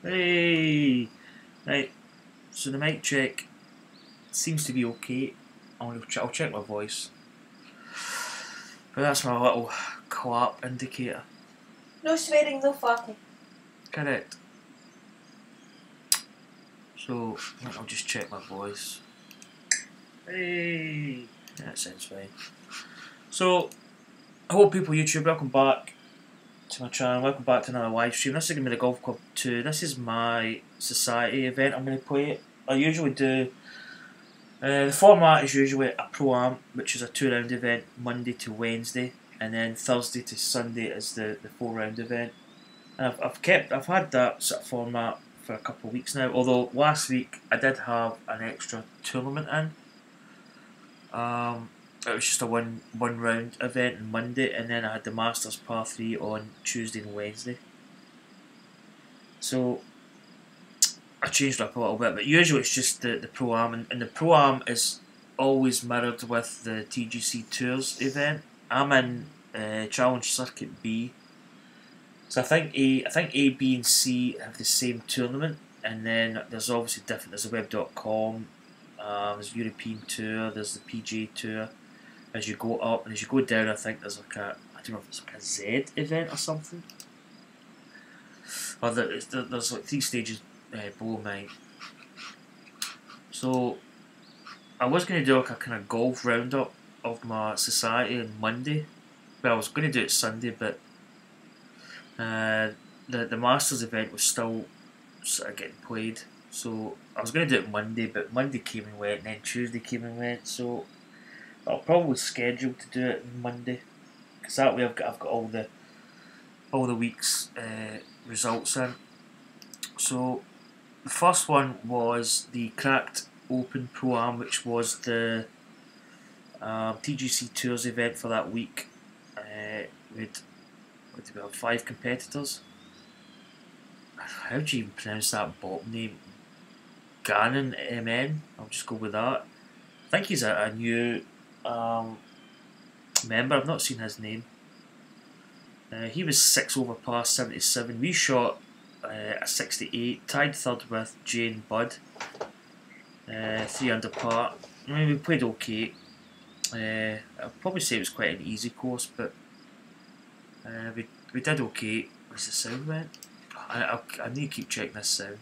Hey! Right, so the mic check seems to be okay. I'll check my voice. But that's my little clap indicator. No swearing, no farting. Correct. So, I'll just check my voice. Hey! That sounds fine. So, hello people YouTube, welcome back to my channel, welcome back to another live stream. This is going to be the Golf Club 2. This is my society event I'm going to play. I usually do, the format is usually a Pro-Am, which is a 2-round event, Monday to Wednesday, and then Thursday to Sunday is the 4-round event. And I've had that sort of format for a couple of weeks now, although last week I did have an extra tournament in. It was just a one round event on Monday, and then I had the Masters Par 3 on Tuesday and Wednesday. So I changed up a little bit, but usually it's just the Pro-Am, and the Pro-Am is always mirrored with the TGC Tours event. I'm in Challenge Circuit B, so I think A, B, and C have the same tournament, and then there's obviously different. There's the Web.com, there's European Tour, there's the PGA Tour. As you go up and as you go down, I think there's like I don't know if it's like a Z event or something. Or there's like 3 stages below mine. So I was going to do like a kind of golf roundup of my society on Monday. Well, I was going to do it Sunday, but the Masters event was still sort of getting played. So I was going to do it Monday, but Monday came and went, and then Tuesday came and went. So I'll probably schedule to do it on Monday, because that way I've got all the week's results in. So the first one was the Cracked Open Pro-Am, which was the TGC Tours event for that week. We have 5 competitors. How do you even pronounce that bottom name? Gannon MN. I'll just go with that. I think he's a new member. I've not seen his name. He was 6 over par 77. We shot a 68, tied third with Jay and Bud. 3 under par. I mean, we played okay. I'll probably say it was quite an easy course, but we did okay. Where's the sound went? I need to keep checking this sound.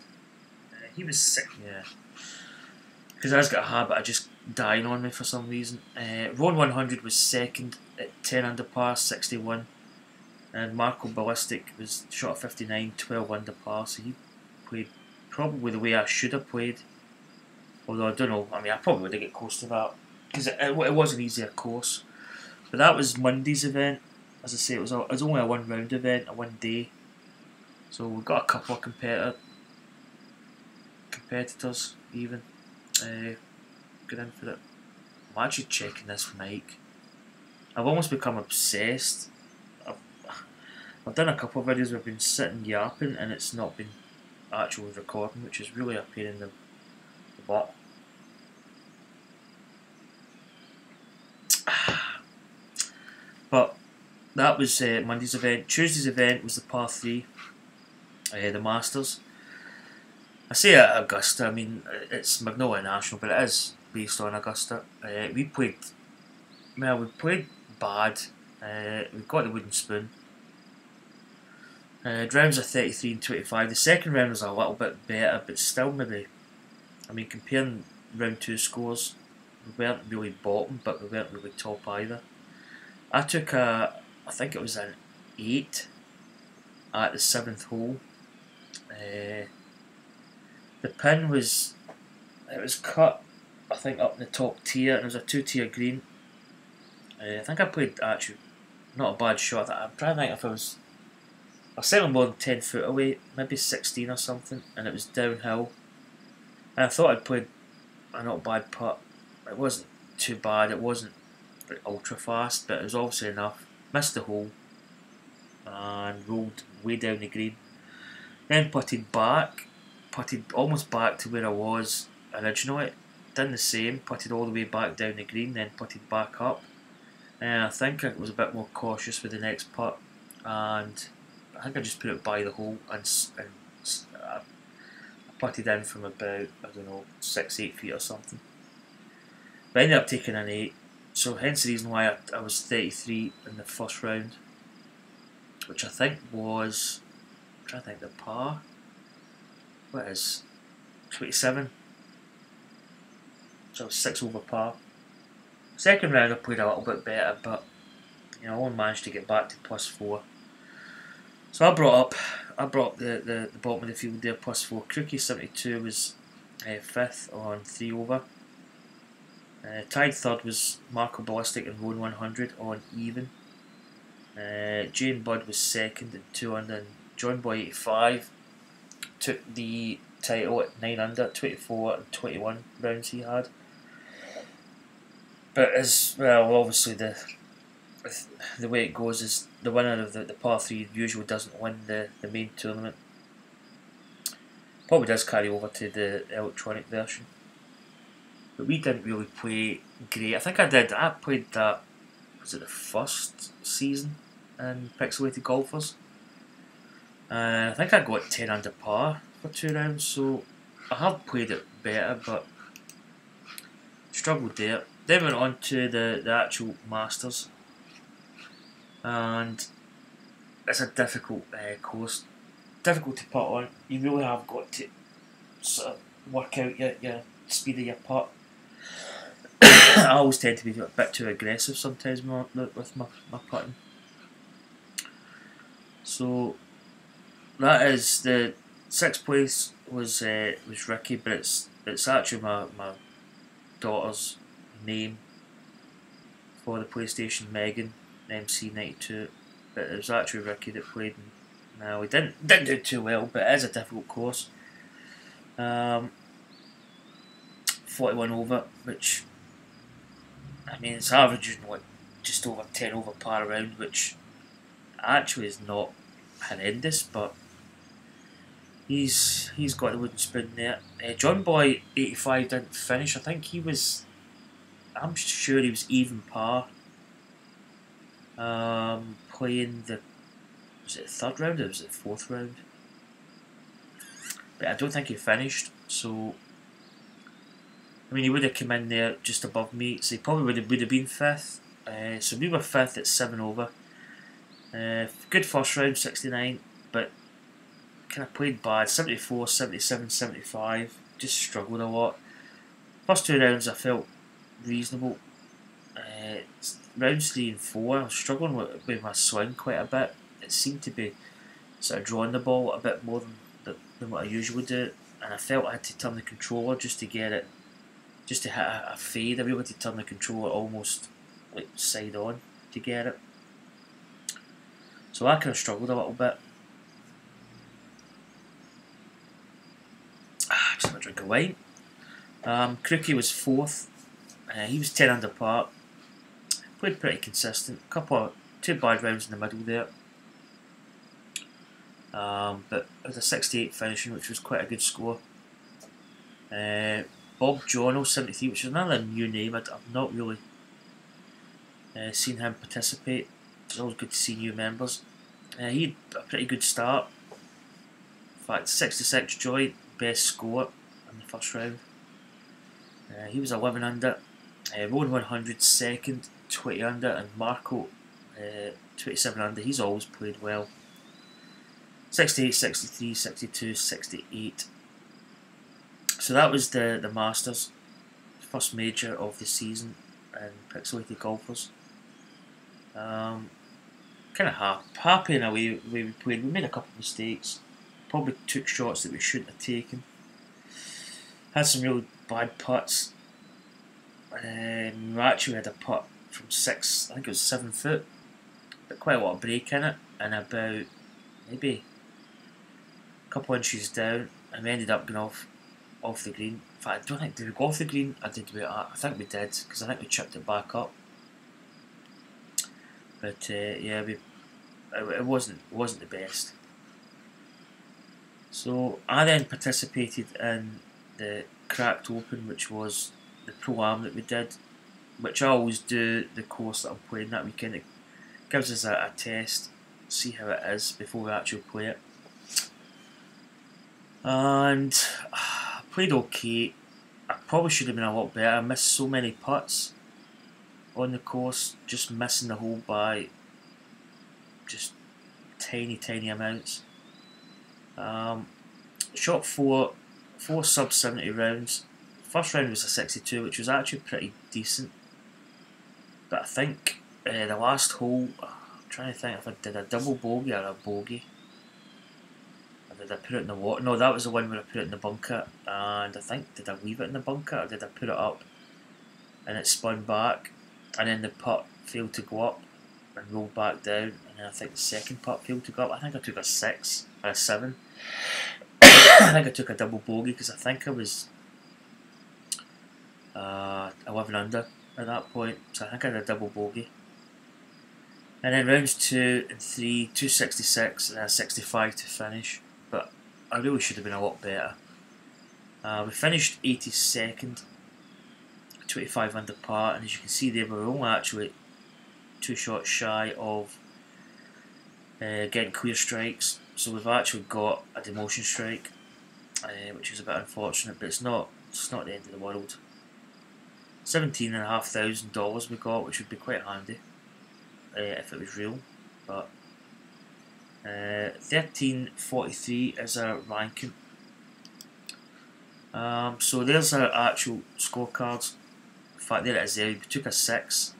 He was 6, yeah. Because I've got a habit of just dying on me for some reason. Ron 100 was second at 10 under par, 61. And Marco Ballistic was shot at 59, 12 under par. So he played probably the way I should have played. Although I don't know, I mean, I probably would have get close to that. Because it was an easier course. But that was Monday's event. As I say, it was only a 1 round event, a 1 day. So we've got a couple of competitors even. Get in for it. I'm actually checking this mic. I've almost become obsessed. I've done a couple of videos where I've been sitting yapping and it's not been actually recording, which is really a pain in the butt. But that was Monday's event. Tuesday's event was the Par 3, the Masters. I say at Augusta, I mean, it's Magnolia National, but it is based on Augusta. We played bad. We got the wooden spoon. Rounds are 33 and 25. The second round was a little bit better, but still maybe, I mean, comparing round 2 scores, we weren't really bottom, but we weren't really top either. I took I think it was an 8 at the 7th hole. The pin was cut, I think, up in the top tier, and it was a 2-tier green. I think I played actually not a bad shot. I'm trying to think if I was certainly more than 10 foot away, maybe 16 or something, and it was downhill. And I thought I'd played a not bad putt. It wasn't too bad. It wasn't like ultra fast, but it was obviously enough. Missed the hole and rolled way down the green. Then putted almost back to where I was originally. Done the same, putted all the way back down the green, then putted back up. And I think I was a bit more cautious with the next putt, and I think I just put it by the hole and putted in from about, I don't know, 6-8 feet or something. But I ended up taking an 8, so hence the reason why I was 33 in the first round, which I think was, I'm trying to think, the par, what is 27, so I was 6 over par. Second round I played a little bit better, but I only managed to get back to +4. So I brought up the bottom of the field there, +4. Crookie 72 was 5th on 3 over. Tied third was Marco Ballistic and Roan 100 on even. Jane Budd was second at 2 under, and John Boy 85 took the title at 9 under, 24 and 21 rounds he had. But as well, obviously the way it goes is the winner of the par 3 usually doesn't win the main tournament. Probably does carry over to the electronic version. But we didn't really play great. I think I played that, was it the first season in Pixelated Golfers? I think I got 10 under par for 2 rounds, so I have played it better, but struggled there. Then went on to the actual Masters, and it's a difficult course, difficult to putt on. You really have got to sort of work out your speed of your putt. I always tend to be a bit too aggressive sometimes with my putting. So that is the 6th place was Ricky, but it's actually my daughter's name for the PlayStation, Megan MC92, but it was actually Ricky that played. Now we didn't do too well, but it is a difficult course. 41 over, which I mean it's averaging like just over 10 over par around, which actually is not horrendous, but he's got the wooden spoon there. John Boy 85 didn't finish. I think I'm sure he was even par. Playing was it the 3rd round or was it the 4th round? But I don't think he finished, so I mean he would have come in there just above me, so he probably would have been 5th. So we were 5th at 7 over. Good first round, 69, but kind of played bad. 74, 77, 75, just struggled a lot. First 2 rounds I felt reasonable. Rounds 3 and 4 I was struggling with my swing quite a bit. It seemed to be sort of drawing the ball a bit more than what I usually do, and I felt I had to turn the controller just to get it, just to hit a fade. I really had to turn the controller almost like side on to get it. So I kind of struggled a little bit. Just have a drink of wine. Crookie was 4th. He was 10 under par. Played pretty consistent. 2 bad rounds in the middle there. But it was a 68 finishing, which was quite a good score. Bob Jono 73, which is another new name. I've not really seen him participate. It's always good to see new members. He had a pretty good start. In fact, 66 joy, best score in the first round. He was 11 under. Roan 100 second, 20 under, and Marco 27 under. He's always played well. 68, 63, 62, 68. So that was the Masters, first major of the season in Pixelated Golfers. Kind of happy in a way we played. We made a couple of mistakes. Probably took shots that we shouldn't have taken. Had some real bad putts. We actually had a putt from 6, I think it was 7 foot, but quite a lot of break in it, and about maybe a couple inches down, and we ended up going off the green. In fact, I don't think, did we go off the green? I think we did, because I think we chipped it back up. But yeah, it wasn't the best. So I then participated in the Cracked Open, which was the Pro-Am that we did, which I always do the course that I'm playing that weekend. It gives us a test, see how it is before we actually play it. And I played okay. I probably should have been a lot better. I missed so many putts on the course, just missing the hole by just tiny amounts. Shot four sub 70 rounds. First round was a 62, which was actually pretty decent. But I think the last hole, I'm trying to think if I did a double bogey or a bogey. Or did I put it in the water? No, that was the one where I put it in the bunker. And I think, did I leave it in the bunker or did I put it up and it spun back? And then the putt failed to go up and rolled back down. And then I think the second putt failed to go up. I think I took a 6 or a 7. I think I took a double bogey because I think I was 11 under at that point, so I think I had a double bogey. And then rounds 2 and 3, 266 and a 65 to finish, but I really should have been a lot better. We finished 82nd, 25 under par, and as you can see there, we were only actually 2 shots shy of getting clear strikes, so we've actually got a demotion strike, which is a bit unfortunate, but it's not the end of the world. $17,500 we got, which would be quite handy if it was real, but 1343 is our ranking. So there's our actual scorecards. In fact, there it is there. We took a 6.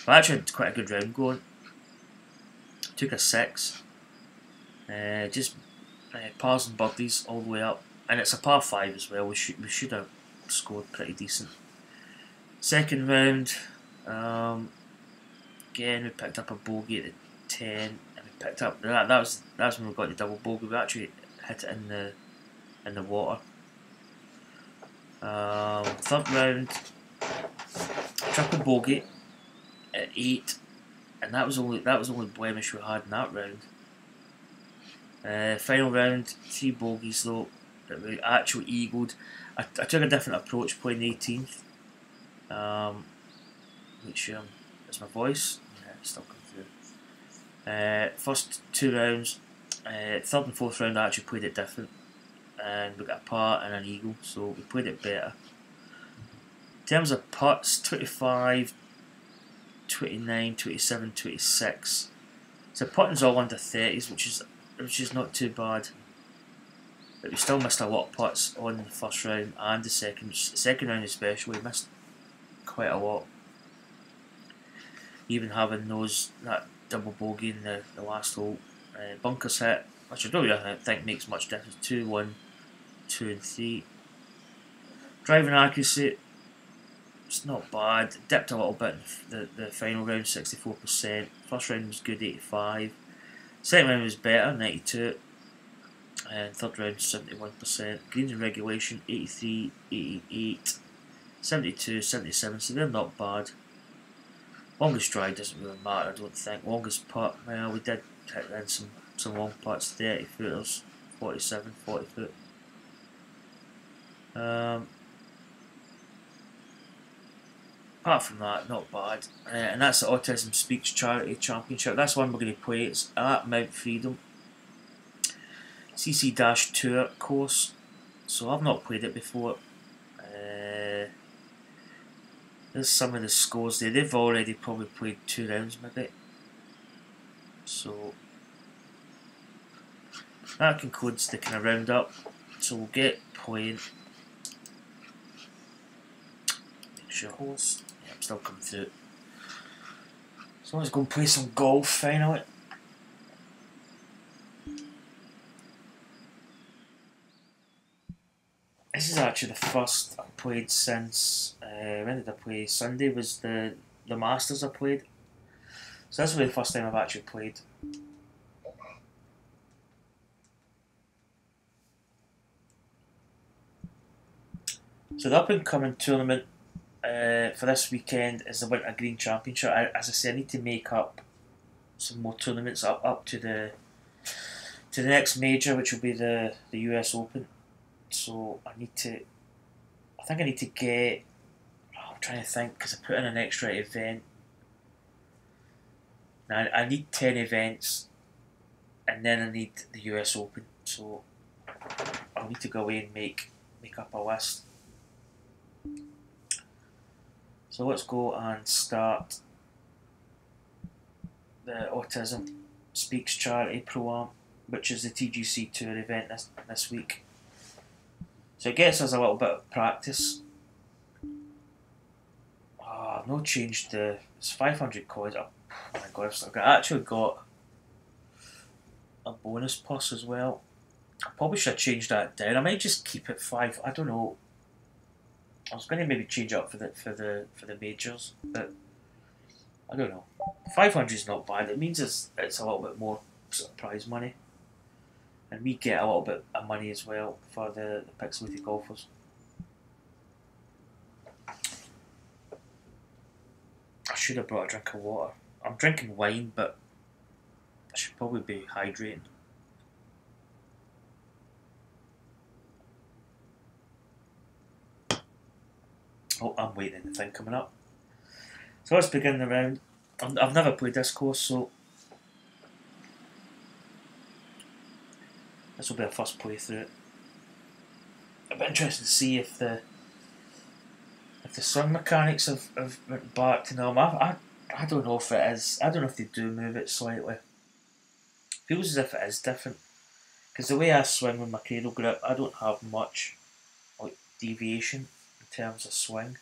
We actually had quite a good round going. Took a 6. Just pars and birdies all the way up, and it's a par 5 as well. We should have scored pretty decent. Second round, again we picked up a bogey at the 10, and we picked up that was when we got the double bogey. We actually hit it in the water. Third round, triple bogey at 8, and that was only blemish we had in that round. Final round, 3 bogeys though that we actually eagled. I took a different approach playing the 18th. Which is my voice. Yeah, it's still coming through. First 2 rounds, third and fourth round I actually played it different, and we got a par and an eagle, so we played it better. In terms of putts, 25, 29, 27, 26. So putting's all under 30s, which is not too bad. But we still missed a lot of putts on the first round and the second round especially. We missed quite a lot. Even having that double bogey in the last hole. Bunkers hit, which I don't really think makes much difference. 2, 1, 2 and 3. Driving accuracy, it's not bad. Dipped a little bit in the final round, 64%. First round was good, 85. Second round was better, 92. And third round, 71%. Greens in regulation, 83, 88. 72, 77, so they're not bad. Longest drive doesn't really matter, I don't think. Longest putt, well, we did hit in some long putts, 30 footers, 47, 40 foot. Apart from that, not bad. And that's the Autism Speaks Charity Championship. That's one we're going to play. It's at Mount Freedom CC-Tour course. So I've not played it before. There's some of the scores there. They've already probably played 2 rounds maybe. So that concludes the kind of roundup. So we'll get playing. Make sure holes. Yeah, I'm still coming through. So let's go and play some golf finally. This is actually the first I've played since, when did I play? Sunday was the Masters I played. So this will be the first time I've actually played. So the up and coming tournament for this weekend is the Winter Green Championship. As I said, I need to make up some more tournaments up to the next major, which will be the US Open. So I think I need to get, I'm trying to think, because I put in an extra event. Now I need 10 events, and then I need the US Open. So I'm I'll need to go away and make up a list. So let's go and start the Autism Speaks Charity Pro-Am, which is the TGC Tour event this week. So it gets us a little bit of practice. Oh, I've not changed it's 500 coins. Oh my god, I've actually got a bonus plus as well. I probably should have changed that down. I might just keep it 5. I don't know. I was going to maybe change it up for the majors, but I don't know. 500 is not bad. It means it's a little bit more sort of prize money, and we get a little bit of money as well for the Pixelated Golfers. I should have brought a drink of water. I'm drinking wine, but I should probably be hydrating. Oh, I'm waiting the thing coming up. So let's begin the round. I've never played this course, so this will be our first playthrough. It'll be interesting to see if the swing mechanics have went back to normal. I don't know if it is. I don't know if they do move it slightly. Feels as if it is different, because the way I swing with my cradle grip, I don't have much like deviation in terms of swing.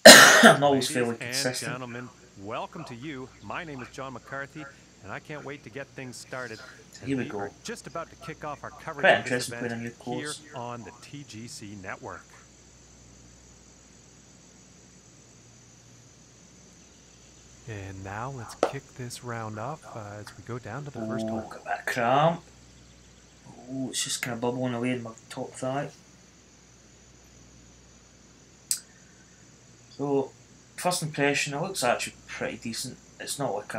I'm always fairly consistent. Gentlemen, welcome to you. My name is John McCarthy, and I can't wait to get things started. Here we go. We're just about to kick off our coverage Quite of this interesting playing a new event here course on the TGC network. And now let's kick this round off as we go down to the first hole. Got that cramp. Oh, it's just kind of bubbling away in my top thigh. So, first impression, it looks actually pretty decent. It's not like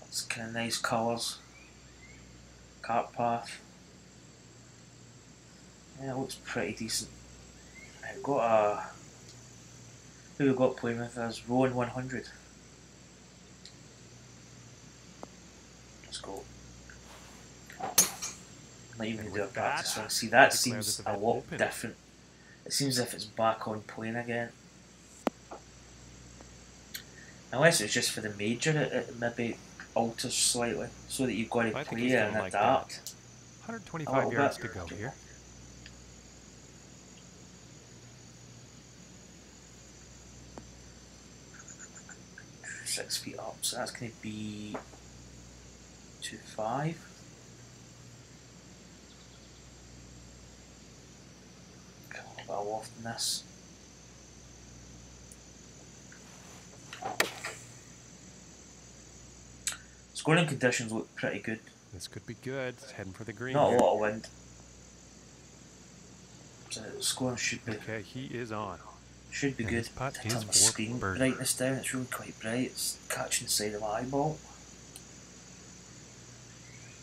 it's kind of nice colours. Cart path. Yeah, it looks pretty decent. I've got who we've got playing with us? Rowan 100. Let's go. Not even do a practice one. See, that seems a lot different. It seems as if it's back on playing again. Unless it's just for the major, it maybe alters slightly so that you've got to play and adapt. 125 yards to go here. Six feet up, so that's going to be 2.5. Come on, well off than this. Scoring conditions look pretty good. This could be good. It's heading for the green. Not a lot of wind. So the scoring should be. Okay, he is on. Should be good. Putt Turn is the screen brightness down. It's really quite bright. It's catching the side of my eyeball.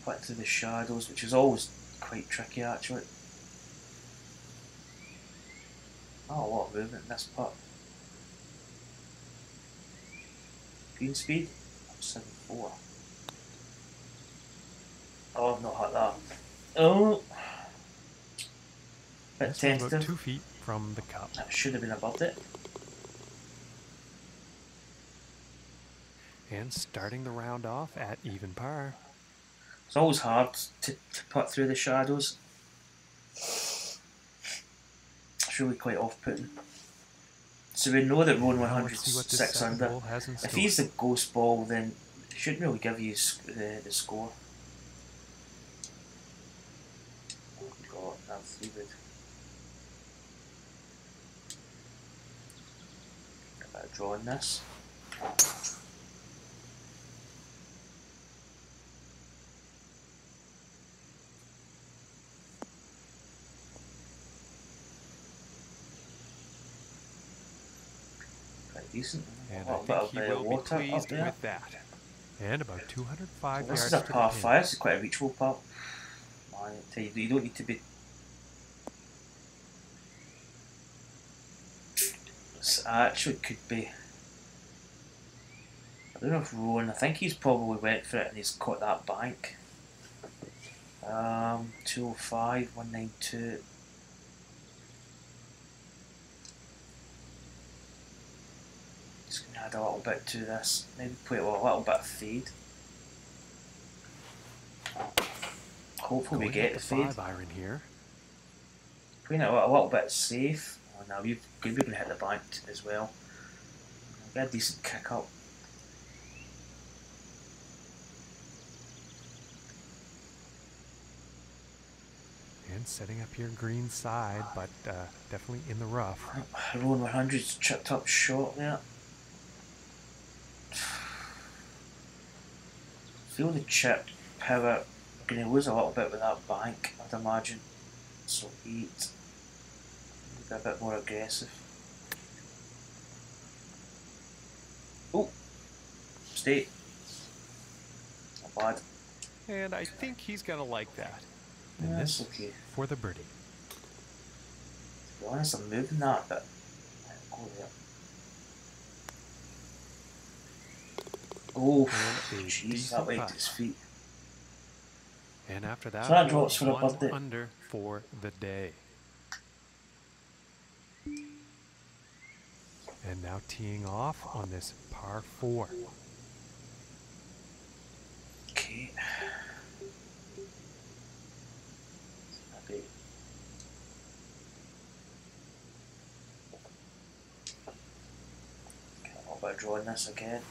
Put through the shadows, which is always quite tricky actually. Not a lot of movement in this putt. Green speed 7.4. Oh, I've not hit that. Oh, bit tentative. About 2 feet from the cup. That should have been above it. And starting the round off at even par. It's always hard to putt through the shadows. It's really quite off-putting. So we know that Rowan 100 is 6 under. If he's the ghost ball, then it shouldn't really give you the score. Oh god, that's 3 wood. Get a bit of draw in this. Decent. And I think he will be pleased with that. And about 205 yards. This is a par 5. This is quite a reachable putt. I tell you, you don't need to be. This actually could be. I don't know if Rowan. I think he's probably went for it and he's caught that bank. 205, 192. Just gonna add a little bit to this. Maybe put a little bit of fade. Hopefully we get the fade. 5-iron here. Putting it a little bit safe. Oh, now we're going to hit the bank as well. Get a decent kick up. And setting up here green side, but definitely in the rough. Rowan 100's chipped up shot there. Feel the chip power. We're going to lose a little bit with that bank, I'd imagine. So 8. Maybe a bit more aggressive. Oh! Stay. Not bad. And I think he's going to like that. And That's this okay. for the birdie. To be honest, I'm moving that, but I'll go there. Oh, jeez, that went to his feet. And after that, So that drops for a 1 birdie. under for the day. And now teeing off on this par 4. Okay. Maybe. Okay, what about drawing this again?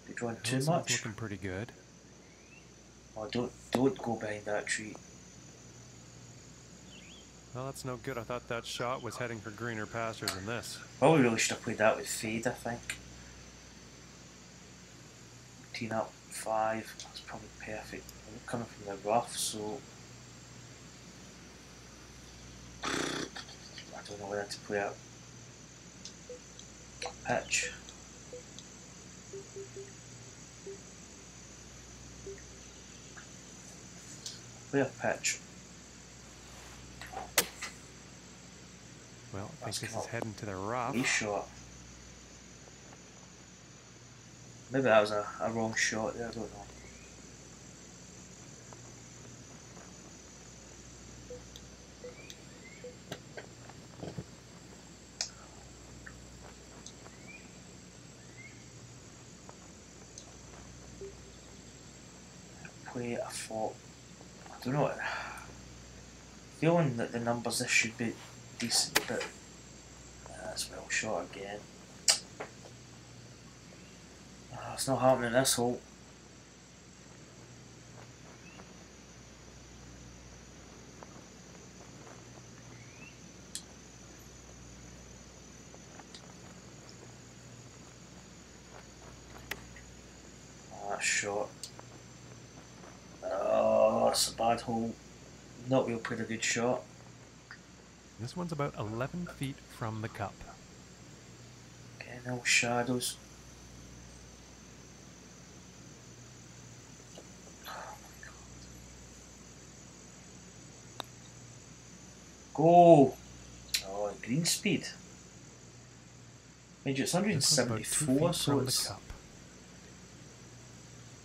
Be drawing too This one's much? looking pretty good. Oh, don't go behind that tree. Well, that's no good. I thought that shot was heading for greener pastures than this. Probably really should have played that with fade, I think. Teeing up 5, that's probably perfect. We're coming from the rough, so I don't know whether to play a pitch. Play a pitch. Well, I That's think this come is up. heading to the rough. A shot. Maybe that was a wrong shot there, I don't know. Play a fault. I don't know. Feeling that the numbers this should be decent, but that's well shot again. It's not happening this hole. Oh, that shot. Oh, that's a bad hole. Not real played a good shot. This one's about 11 feet from the cup. Okay, no shadows. Go! Oh, green speed. Mind you, it's This one's about 2 174, feet so from the cup.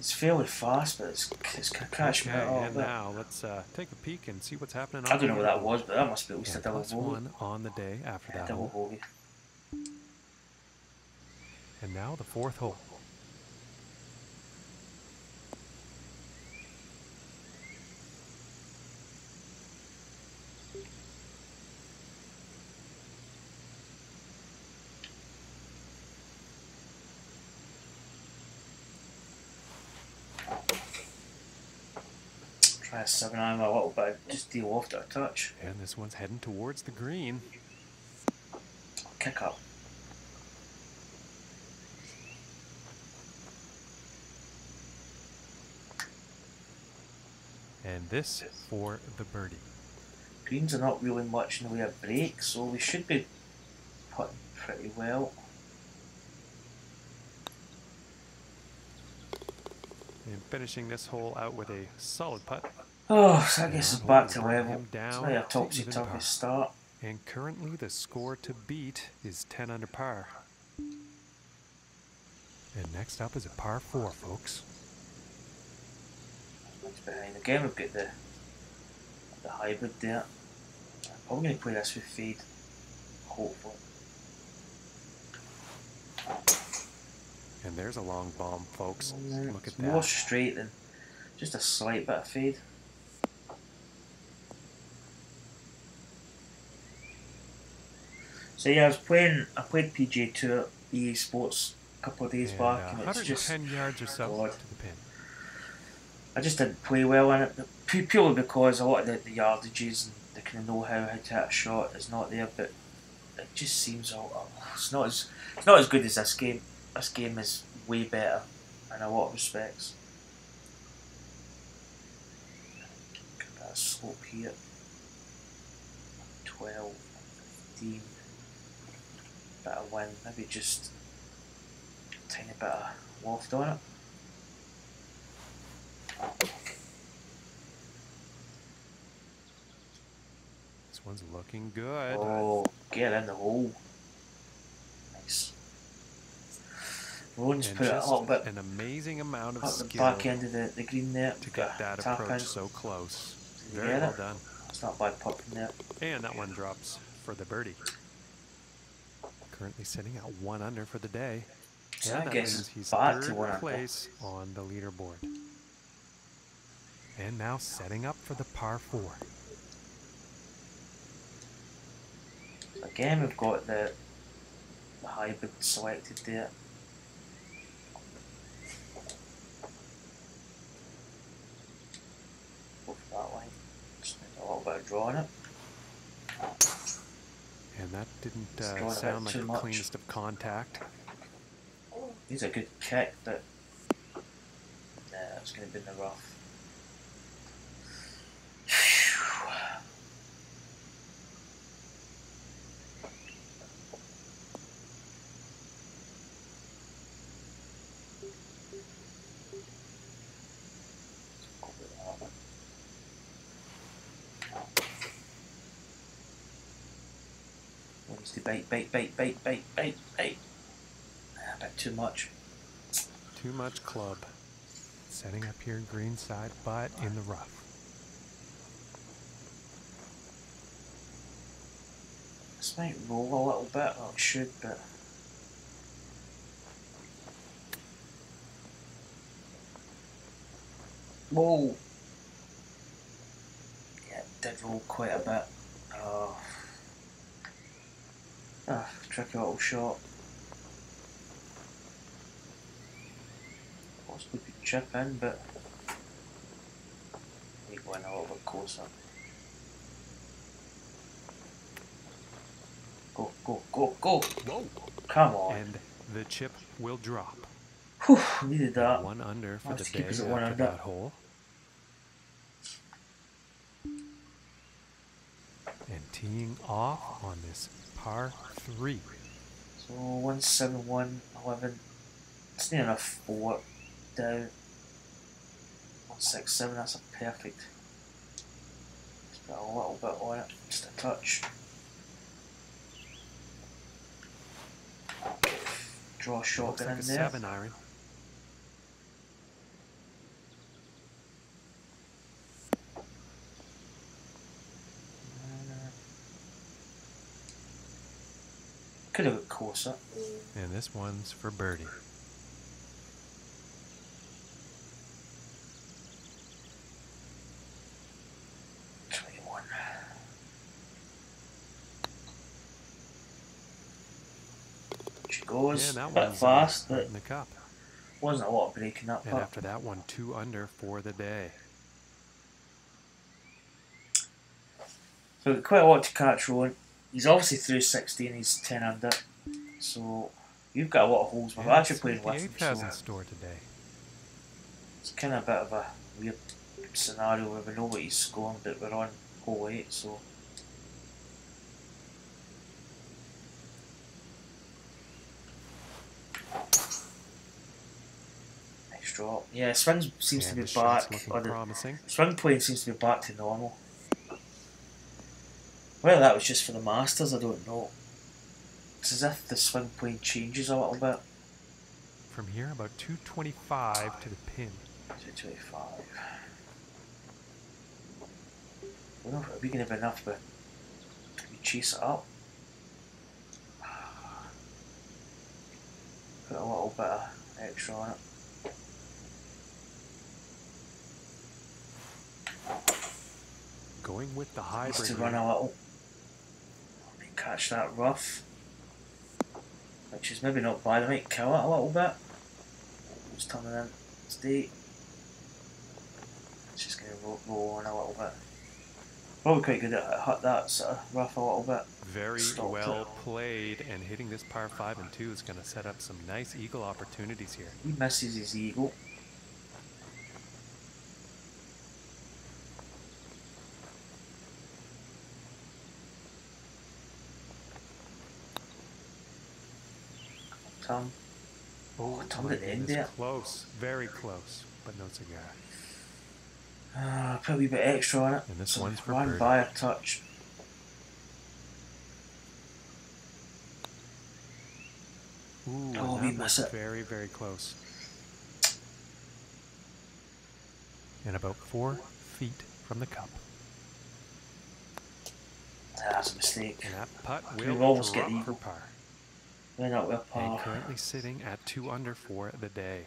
it's fairly fast, but it's catch me Okay, up. and now let's take a peek and see what's happening. I don't know what that was, but that must be at least a And double plus bogey. 1 on the day after that Double hole. bogey. And now the 4th hole. Try a 7-iron a little bit, just deal off it a touch. And this one's heading towards the green. Kick up. And this for the birdie. Greens are not really much in the way of break, so we should be putting pretty well. And finishing this hole out with a solid putt. Oh, so I guess it's back to Bring level. him down It's not a to even par. topsy-turvy start. And currently the score to beat is 10 under par. And next up is a par 4, folks. It's behind. Again, we've got the hybrid there. I'm going to play this with fade, hopefully. And there's a long bomb, folks. Look at that. More straight than just a slight bit of fade. So yeah, I played PGA Tour EA Sports a couple of days back, and it's just 110 yards or so to the pin. I just didn't play well in it, purely because a lot of the yardages and the kind of know-how to hit a shot is not there. But it just seems it's not as good as this game. This game is way better in a lot of respects. Get a bit of slope here. 12, 15. Bit of wind, maybe just a tiny bit of waft on it. This one's looking good. Oh, get in the hole. Nice. Rowan's put it a little bit an amazing amount of up skill the back end of the green there to get that approach so close. Very well done. It's not bad putt from there. And that one drops for the birdie. Currently sitting at 1 under for the day. So and I that guess means he's back to third 1 under. place on the leaderboard. And now setting up for the par 4. Again, we've got the hybrid selected there. Go for that line. Just need a little bit of draw on it. And that didn't sound like the cleanest of contact. He's a good kick, but it's going to be in the rough. Needs to bite. A bit too much. Too much club. Setting up here greenside, but in the rough. This might roll a little bit. Well, it should, but whoa! Yeah, it did roll quite a bit. Tricky little shot. Possibly could chip in, but we went a little bit closer. Go! Whoa. Come on! And the chip will drop. Whew, needed that. 1 under for the Have to keep day us at after 1 under. that hole. And teeing off on this par 3. So 171, 11. It's near enough 4 down. 167, that's a perfect. Just put a little bit on it, just a touch. Draw shotgun Looks like in a there. 7-iron. Could have got closer. And this one's for birdie. She goes Yeah, a that bit one's fast, right but in the cup. wasn't a lot of breaking that And putt. after that one, 2 under for the day. So quite a lot to catch Rowan. He's obviously through 16, he's 10 under. So you've got a lot of holes. We've actually played with him, so in store today. it's kind of a bit of a weird scenario where we know what he's scoring, but we're on hole 8, so nice drop. Yeah, swing seems to be back. Or the promising. swing plane seems to be back to normal. Whether that was just for the Masters, I don't know. It's as if the swing plane changes a little bit. From here, about 225 to the pin. 225. don't know if we're going to have enough, but we chase it up. Put a little bit of extra on it. Going with the hybrid. Needs to run a little. Catch that rough, which is maybe not bad. I might kill it a little bit. It's turning in state. It's just going to roll on a little bit. Probably quite good at hit that sort of rough a little bit. Very well played, and hitting this par 5 and 2 is going to set up some nice eagle opportunities here. He misses his eagle. Oh, Tom at the end there. Close, very close, but no cigar. Put a wee bit extra on it. And this one's for ran birdie. by a touch. Ooh, Oh, we miss it. Very, very close. And about 4 feet from the cup. That's a mistake. And that putt We will almost get drop for eagle. par. Went up with a And par. currently sitting at 2 under for the day.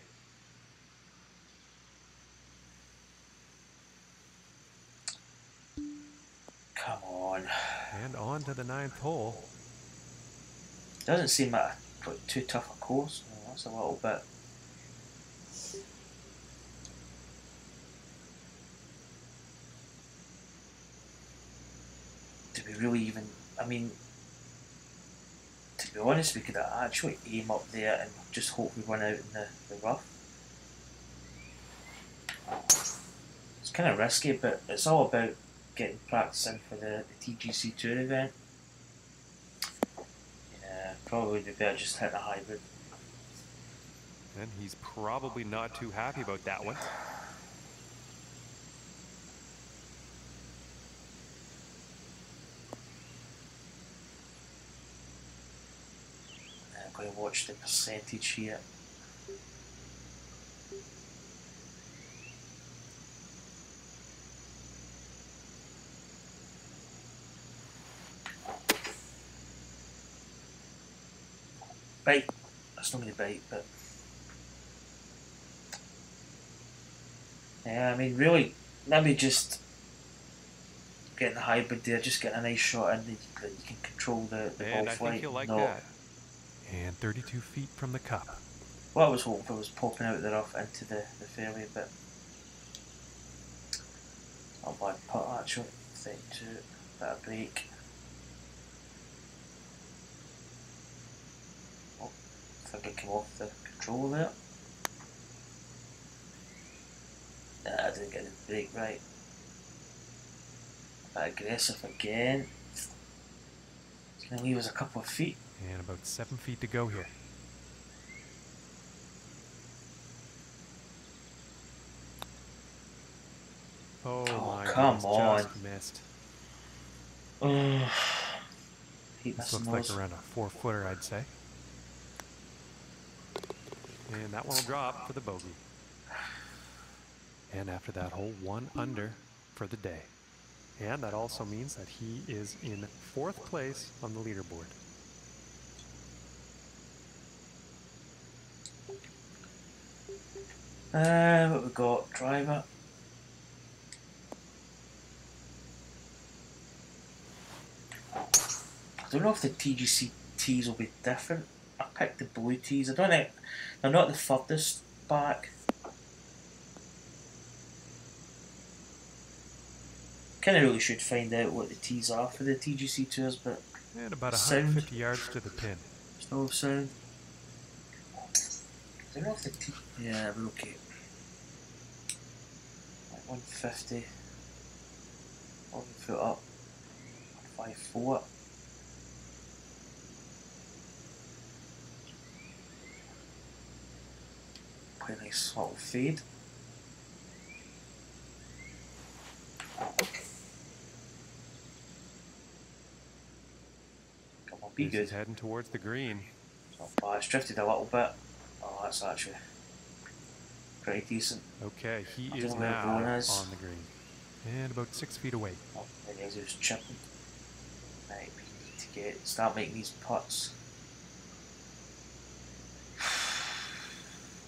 Come on. And on to the 9th hole. Doesn't seem like too tough a course. Oh, that's a little bit. Do we really even? I mean, to be honest, we could actually aim up there and just hope we run out in the rough. It's kind of risky, but it's all about getting practice in for the TGC Tour event. Yeah, probably would be better just hit a hybrid. And he's probably not too happy about that one. I'm going to watch the percentage here. Bite. That's not going to bite, but yeah, I mean, really, maybe just getting the hybrid there, just getting a nice shot in, that you can control the ball And I flight. think you'll like No. that. And 32 feet from the cup. What I was hoping for was popping out the rough into the fairway, but not a bad putt actually. 32, bit of break. Oh, I think it came off the control there. Nah, I didn't get the break right. Bit aggressive again. It's going to leave us a couple of feet. And about 7 feet to go here. Oh my come goodness, on. just missed. Hate This missing looks those. like around a 4-footer, I'd say. And that one will drop for the bogey. And after that hole, 1 under for the day. And that also means that he is in 4th place on the leaderboard. What we got? Driver. I don't know if the TGC tees will be different. I picked the blue tees. I don't think they're not the furthest back. Kind of really should find out what the tees are for the TGC tours, but And about Sound. 150 yards to the pin. still sound. I don't know if the tee. Yeah, we're okay. Like 150. 1 foot up. 5'4". Quite a nice little fade. Come on, be This good. is heading towards the green. Not bad. It's drifted a little bit. Oh, that's actually pretty decent. Okay, he I is don't know where now the ball is. on the green. And about 6 feet away. Oh, there he is, he was chipping. Right, we need to start making these putts.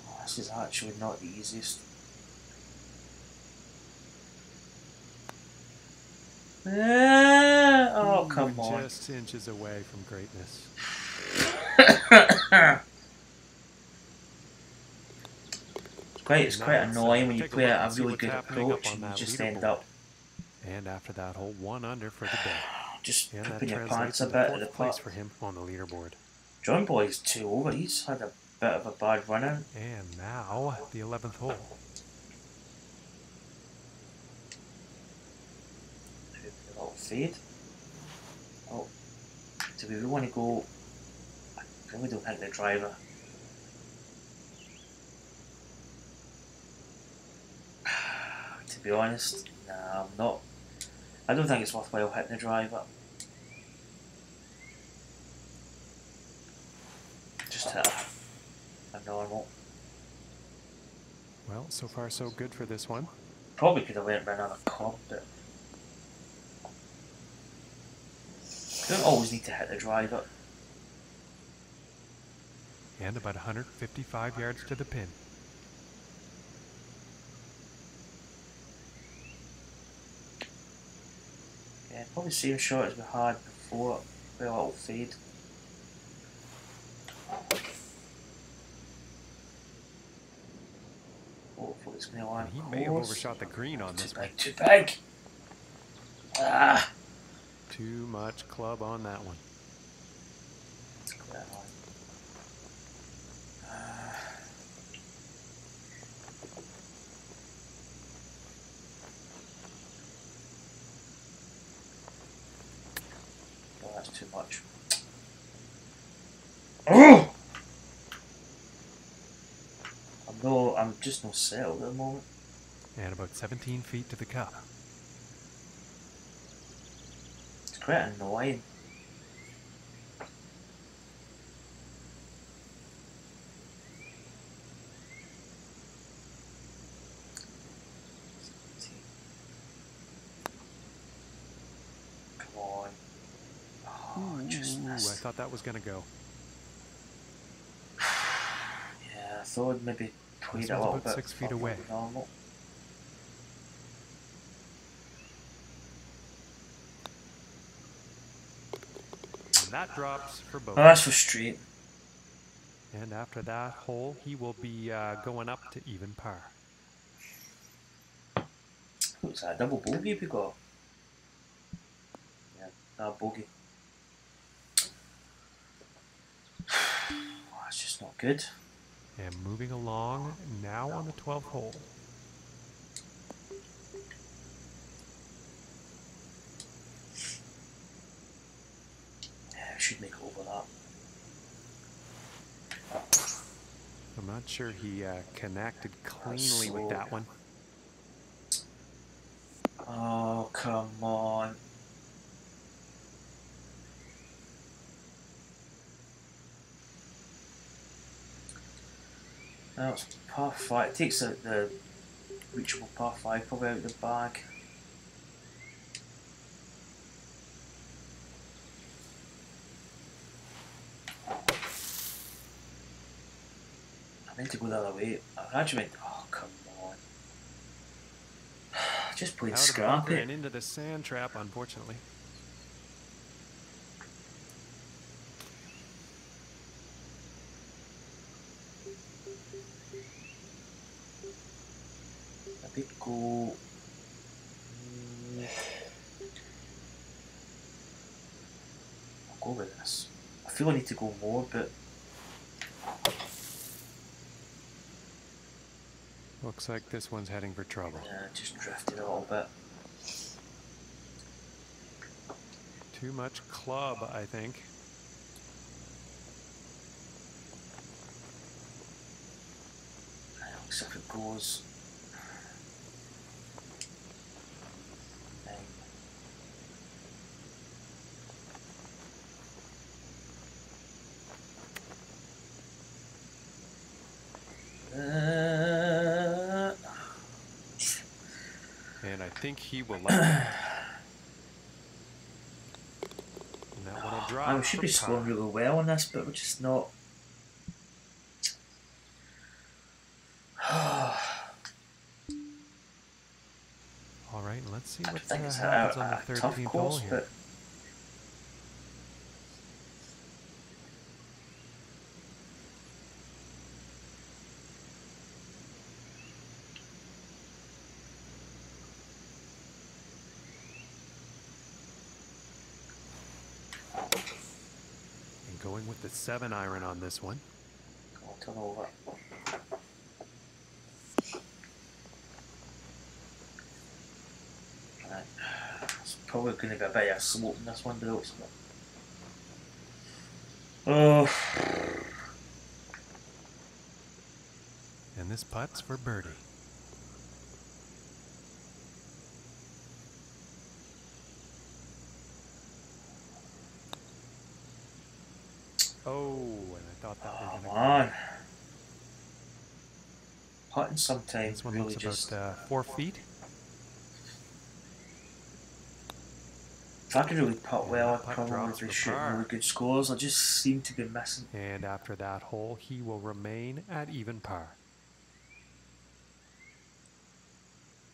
Oh, this is actually not the easiest. Oh, come on. Just inches away from greatness. It's quite annoying when you Take play look a and see really what's good happening up approach on and you that just end leaderboard. up And after that hole, 1 under for the day. just And that pooping your translates pants a into bit at the 4th place putt. for him on the leaderboard. John Boy's 2 over, he's had a bit of a bad run out. And now, the 11th hole. Maybe a little fade. Oh, do we really want to go? I really don't think the driver. To be honest, nah, I'm not. I don't think it's worthwhile hitting the driver. Just hit a normal. Well, so far so good for this one. Probably could have went by another club, but you don't always need to hit the driver. And about 155 yards to the pin. Yeah, probably same shot as we had before, with a little fade. Hopefully it's going to land He may have close. overshot the green on this one. Too big! Ah! Too much club on that one. Oh, that's too much. Oh! I'm just not settled at the moment. And about 17 feet to the cup. It's quite annoying. Come on. Oh, just Ooh, I missed. thought that was going to go. Yeah, I thought I'd maybe played This a one's little about bit 6 feet further away. than normal. And that drops for both. Oh, that's frustrating. And after that hole, he will be going up to even par. What's that, a double bogey we got? Yeah, that bogey. Oh, that's just not good. And moving along, now on the 12th hole. Yeah, I should make it over that. I'm not sure he connected cleanly with that one. Oh, come on. Now it's par 5. It takes the reachable par 5 probably out of the bag. I meant to go the other way. I actually went, oh, come on. Just played Out of the scrappy. bunker and into the sand trap, unfortunately. A big go. I'll go with this. I feel I need to go more, but Looks like this one's heading for trouble. yeah, just drifted a little bit. Too much club, I think. Looks like it goes. And I think he will like that. And that one will drop. I should be scoring really well on this, but we're just not. All right, let's see I what think it's happens on the a tough 13th hole course, here. but And going with the 7-iron on this one. I'll turn over. It's probably going to be a bit of a slope in this one, but it's not. Oh. And this putt's for birdie. Oh, and I thought that was going to go. Man. Putting sometimes This one really looks just. about 4 feet. If I could really putt And well, that I'd putt probably drops be for shooting par. really good scores. I just seem to be missing. And after that hole, he will remain at even par.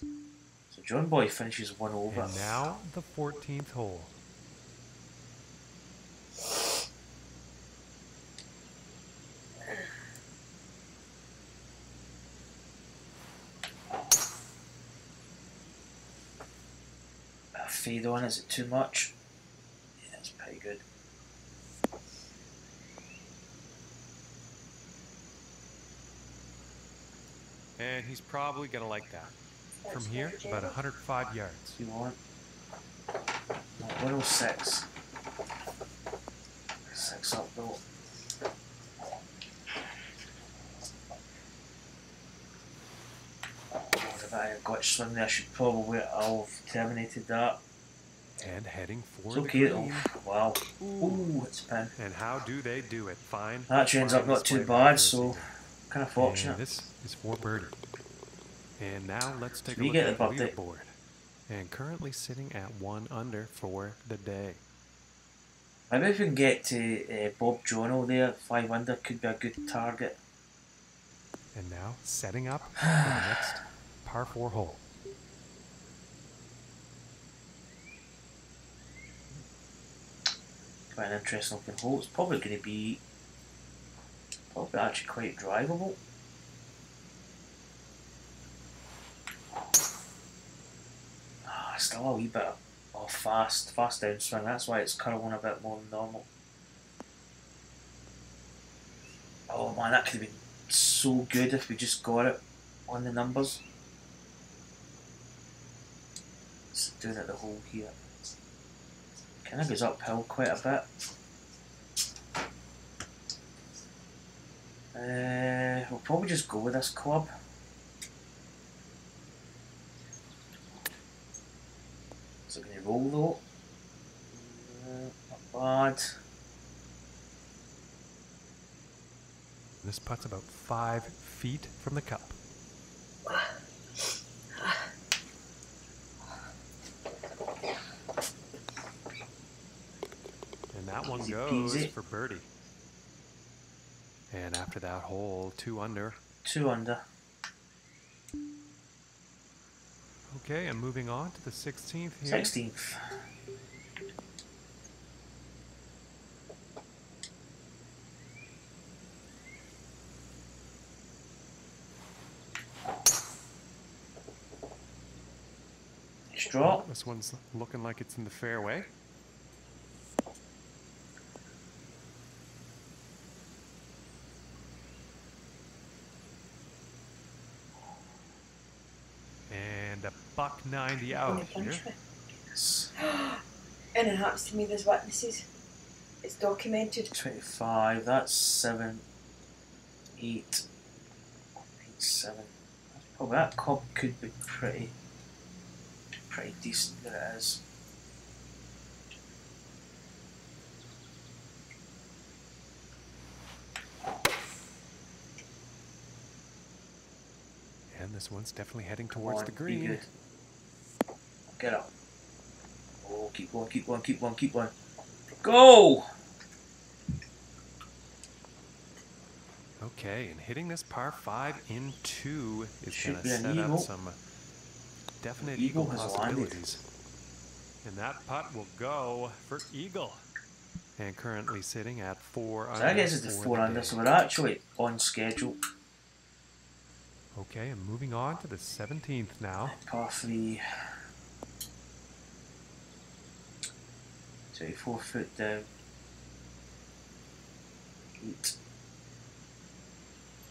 So John Boy finishes one over. And now the 14th hole. A fade on, is it too much? Yeah, it's pretty good. And he's probably going to like that. From here, about 105 yards. You want? 106. 6 up though. If I had got swing there, I should probably have terminated that. And heading for It's the okay green. though. Wow. Ooh, it's a pin. And how do they do it? Fine. That ends up not too bad, so kind of fortunate. And this is for birdie. And now let's take a We look get at the the birthday. leaderboard. And currently sitting at 1 under for the day. Maybe if we can get to Bob Jono there, 5 under could be a good target. And now setting up for the next par 4 hole. Quite an interesting looking hole. It's probably going to be actually quite drivable. Still a wee bit of fast downswing. That's why it's curling a bit more than normal. Oh man, that could have been so good if we just got it on the numbers. It's doing it the whole here. Kind of goes uphill quite a bit. We'll probably just go with this club. Is it going to roll though? Not bad. This putt's about 5 feet from the cup. And that one Easy goes peasy. for birdie. And after that hole, 2 under. 2 under. Okay, and moving on to the 16th here. 16th. Nice draw. This one's looking like it's in the fairway. And a $1.90 out Gonna here. punch me. Yes. And it happens to me, there's witnesses. It's documented. 25, that's 7, 8, 7. Probably that club could be pretty decent there it is. And this one's definitely heading Come towards on, the be green. good. Get up. Oh, keep going, keep going, keep going, keep going. Go! Okay, and hitting this par 5 in 2 is going Should to be an set up eagle. some definite The eagle eagle has possibilities. And that putt will go for eagle. And currently sitting at 4 under. So I guess it's the 4 under, so we're actually on schedule. Okay, and moving on to the 17th now. Par 3. 24 foot down. 8.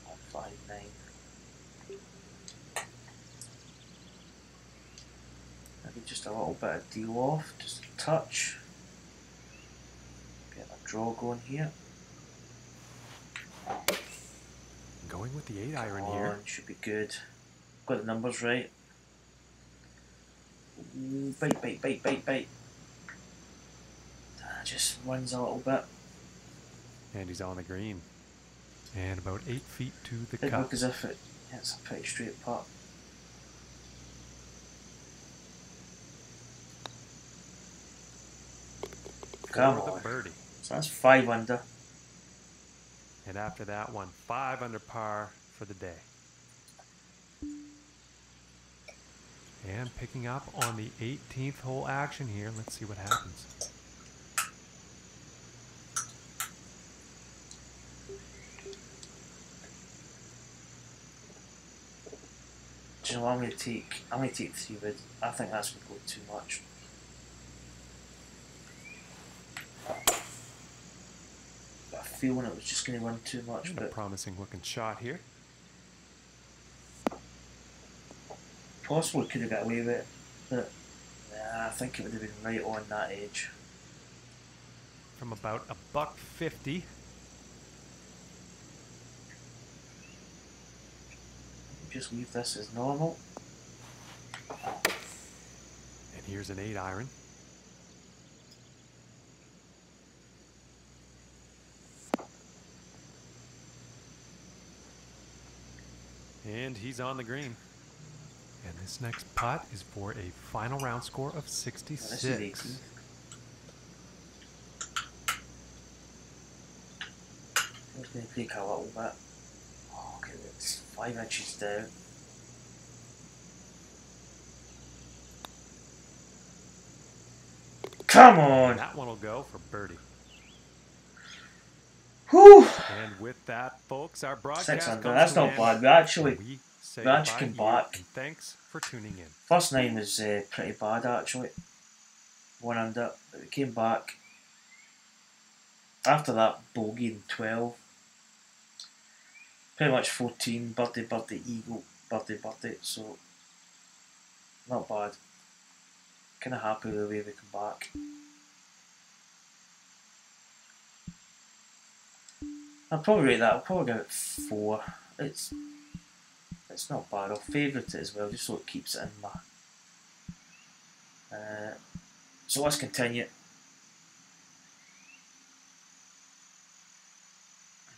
159. Maybe just a little bit of deal off, just a touch. Get a draw going here. Going with the 8 iron Come here. on, should be good. Got the numbers right. Ooh, bite, bite, bite, bite, bite. Just runs a little bit. And he's on the green. And about 8 feet to the Didn't cup. look as if it's a pretty straight putt. Come For the on. birdie. So that's 5 under. And after that one, 5 under par for the day. And picking up on the 18th hole action here. Let's see what happens. Do you know what I'm going to take? I'm going to take 3 wood. I think that's going to go too much. Got a feeling it was just going to run too much, And a but promising looking shot here. possibly could have got away with it. But nah, I think it would have been right on that edge. From about $1.50. Just leave this as normal. And here's an 8 iron. And he's on the green. And this next putt is for a final round score of 66. This is 18. I'm just going to take a little bit. Oh, okay, it's 5 inches down. Come on! And that one will go for birdie. Whew! And with that, folks, our broadcast 6 under. comes That's to an not end. bad. We actually say we actually came goodbye to you, back. and thanks for tuning in. First 9 was pretty bad actually. 1 under. But we came back. After that, bogey in 12. Pretty much 14. Birdie, birdie, eagle, birdie, birdie. So, not bad. Kind of happy with the way we come back. I'll probably rate that. I'll probably give it 4. It's not bad. I'll favourite it as well, just so it keeps it in my. So let's continue.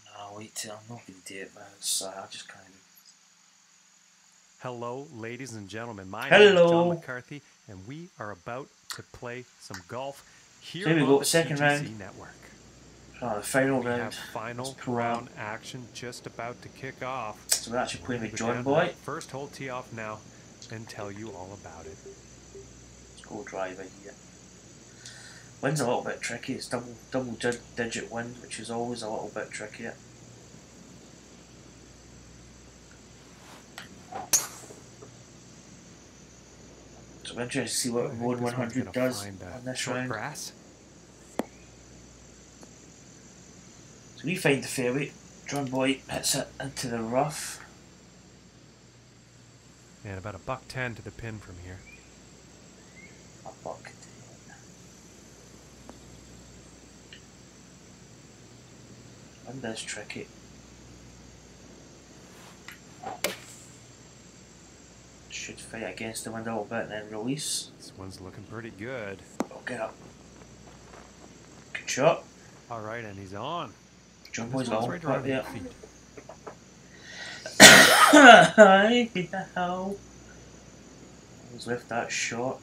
No, wait till I'm not going to do it, man. I just can't. Hello, ladies and gentlemen. My name is John McCarthy, and we are about to play some golf here There we on go, the second PGC round. Network. Oh, the final We round. have final Let's pull round action just about to kick off. So we're actually playing with We'll John go down Boy. to the first hole tee off now and tell you all about it. Let's go driver here. Wind's a little bit tricky. It's double digit wind, which is always a little bit trickier. So I'm interested to see what Road 100 does on this short round. grass. So we find the fairway. John Boy hits it into the rough. And about $1.10 to the pin from here. A buck. Wind is tricky. Should fight against the wind a little bit and then release. This one's looking pretty good. Oh, get up. Good shot. All right, and he's on. John This Boy's one's long right putt around there. 8 feet. What the hell? He's left that shot.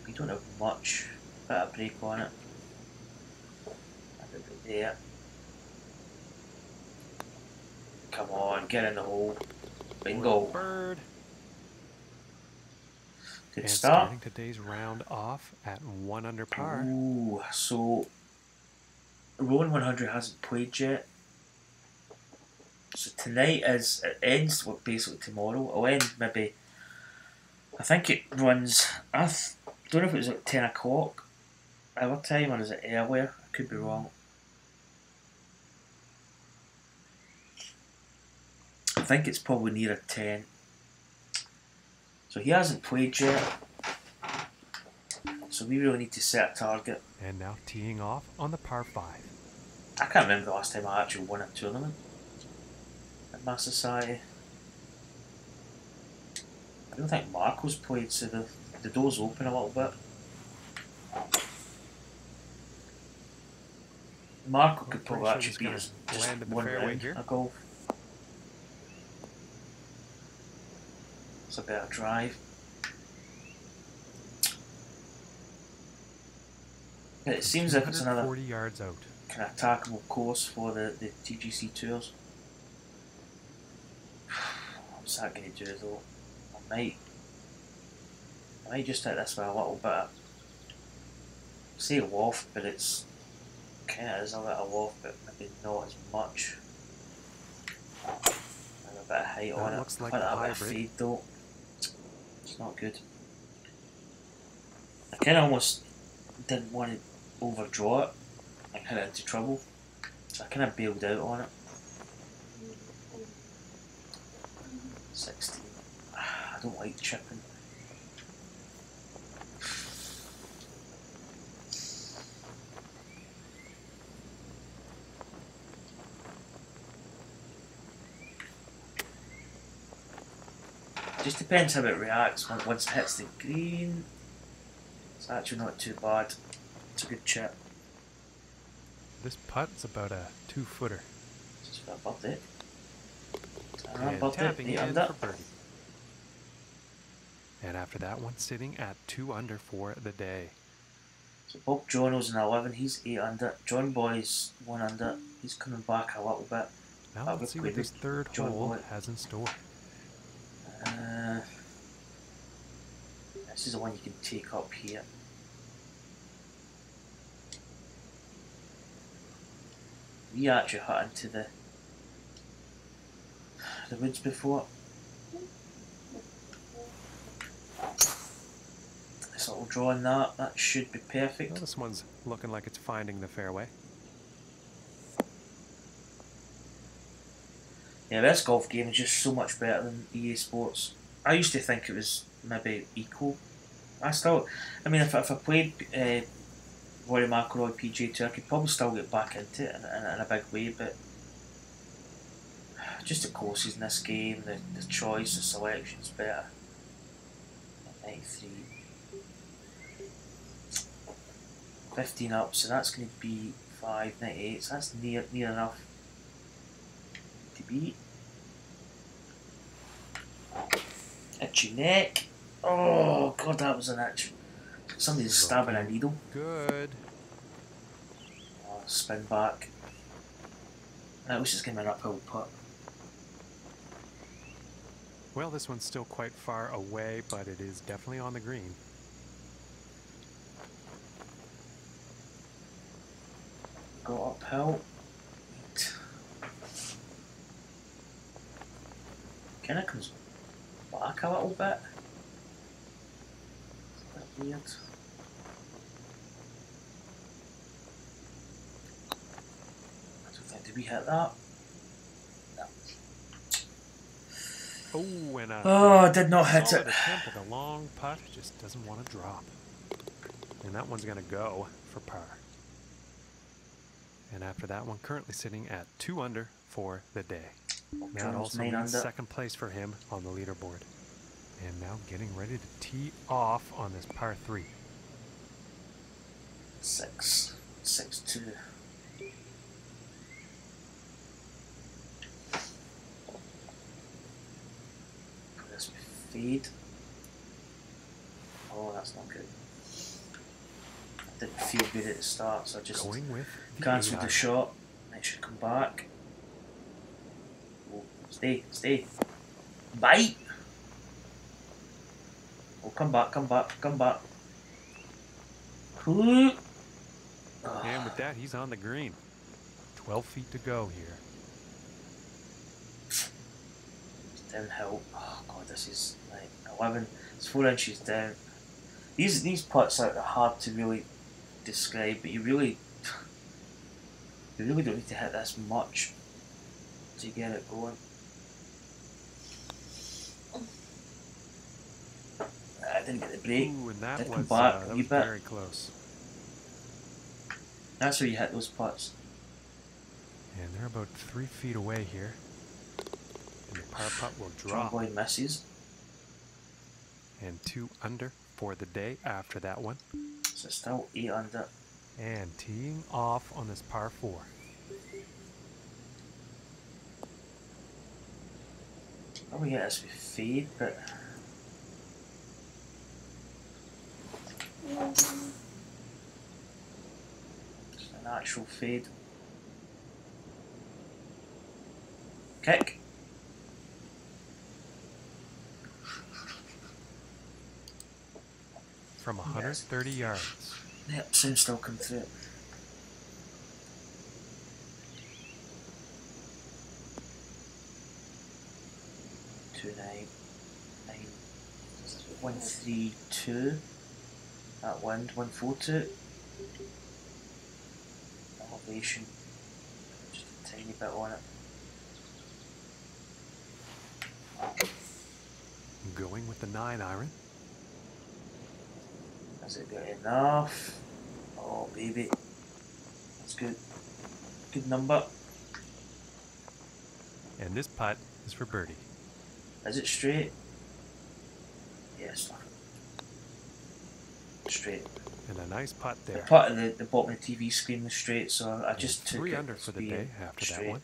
We don't have much. Bit of break on it. About there. Come on, get in the hole. Bingo. Bird. Good And start. starting today's round off at 1 under par. Ooh, so Rowan 100 hasn't played yet. So tonight it ends basically tomorrow. It'll end maybe, I think it runs, don't know if it was like 10 o'clock our time or is it earlier, I could be wrong. I think it's probably nearer 10. So he hasn't played yet. So we really need to set a target. And now teeing off on the par 5. I can't remember the last time I actually won a tournament at my society. I don't think Marco's played, so the door's open a little bit. Marco could probably actually beat us just one round of golf. It's a better drive. It seems like it's another 40 yards out. Kind of attackable course for the TGC tours. What's that going to do though? I might just hit this with a little bit of, say loft, but it's kind of is a bit of loft, but maybe not as much. And a bit of height on it. Looks like quite a bit of fade though. It's not good. I kind of almost didn't want to overdraw it and hit it into trouble, so I kind of bailed out on it. 16. I don't like chipping. Just depends how it reacts once it hits the green. It's actually not too bad. It's a good chip. This putt's about a 2-footer. Just for a birdie. And tapping in for birdie. And after that one, sitting at 2 under for the day. So Bob Jono's in 11. He's 8 under. John Boy's 1 under. He's coming back a little bit. Now let's see what this third hole has in store. This is the one you can take up here. We actually hit into the woods before. This little draw on that should be perfect. Well, this one's looking like it's finding the fairway. Yeah, this golf game is just so much better than EA Sports. I used to think it was maybe equal. I mean, if I played Rory McIlroy PGA Tour, I could probably still get back into it in a big way, but just the courses in this game, the choice, the selection's better. 93. 15 up, so that's going to be 598, so that's near enough to beat. Itchy neck. Oh god, that was an itch. Somebody's stabbing a needle. Good. Oh, spin back. That was just going to be an uphill putt. Well, this one's still quite far away, but it is definitely on the green. Go uphill. Kind of comes back a little bit. It's a bit weird. I don't think, did we hit that? No. Oh, and I did not hit it. Attempt with a long putt, just doesn't want to drop. And that one's going to go for par. And after that one, currently sitting at 2 under for the day. That also means second place for him on the leaderboard. And now getting ready to tee off on this par 3. 6-2. Put this with fade. Oh, that's not good. didn't feel good at the start, so I just Going with cancelled the shot. It should come back. Oh, stay. Bite! Oh, come back. Ooh. And with that, he's on the green. 12 feet to go here. It's downhill. Oh god, this is like 11. It's 4 inches down. These putts are hard to really describe, but you really don't need to hit this much to get it going. I didn't get the break. Ooh, and that Did was, come back a wee bit. very close. That's where you hit those putts. And they're about 3 feet away here. And the par putt will John drop. Boy misses. And 2 under for the day after that one. So it's still 8 under. And teeing off on this par 4. Probably get this with fade, but it's an actual fade. Kick. From 130 yards. Yep, soon still come through. Two nine. 132. That wind 142. Elevation. Just a tiny bit on it. Going with the 9 iron. Has it got enough? Oh baby. That's good. Good number. And this putt is for birdie. Is it straight? Yes. Straight. And a nice putt The there. putt at the bottom of the TV screen was straight, so I just And took 3 it under as for the being day after straight. that one.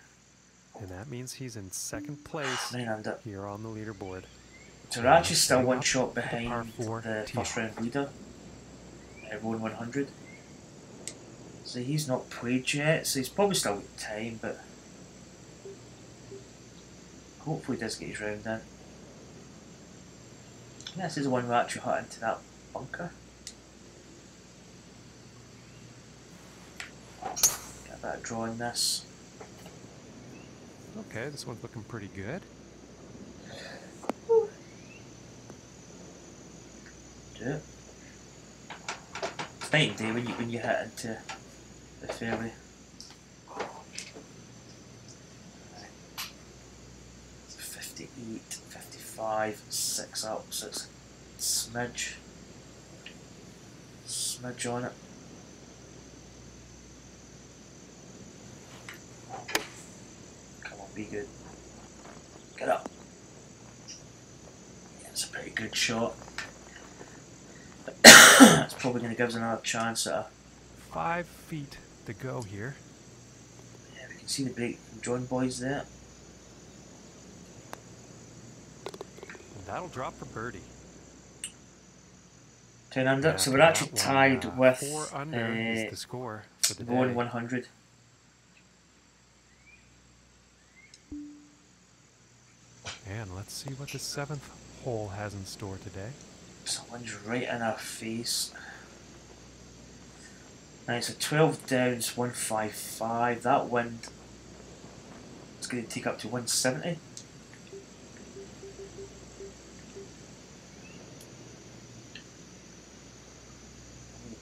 And that means he's in second place 9 under. here on the leaderboard. So we're actually still Heading one up shot to the par behind 4 the tee first off. round leader. Everyone 100. So he's not played yet, so he's probably still got time, but hopefully he does get his round in. This is the one we actually hit into that bunker. Get a bit of draw in this. Okay, this one's looking pretty good. Do it. It's night and day when you hit into the fairway. 58, 55, 6 up, so it's smidge on it. Come on, be good. Get up. Yeah, it's a pretty good shot. It's probably going to give us another chance at a... 5 feet to go here. Yeah, we can see the break from John Boy's there. And that'll drop for birdie. 10 under, And so we're after actually that tied one, with 4 under is the score for the going day. 100. And let's see what the 7th hole has in store today. Someone's right in our face. Now it's a 12 downs, 155. That wind is going to take up to 170.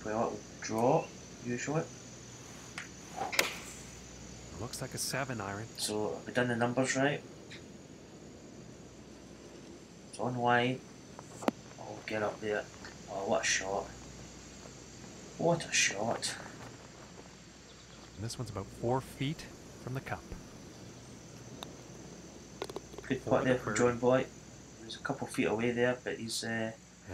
Play a little draw, usually. Looks like a 7 iron. So have we done the numbers right? It's on wide. Oh, get up there. Oh, what a shot. What a shot. And this one's about 4 feet from the cup. Good putt there from John Boy. He's a couple feet away there, but he's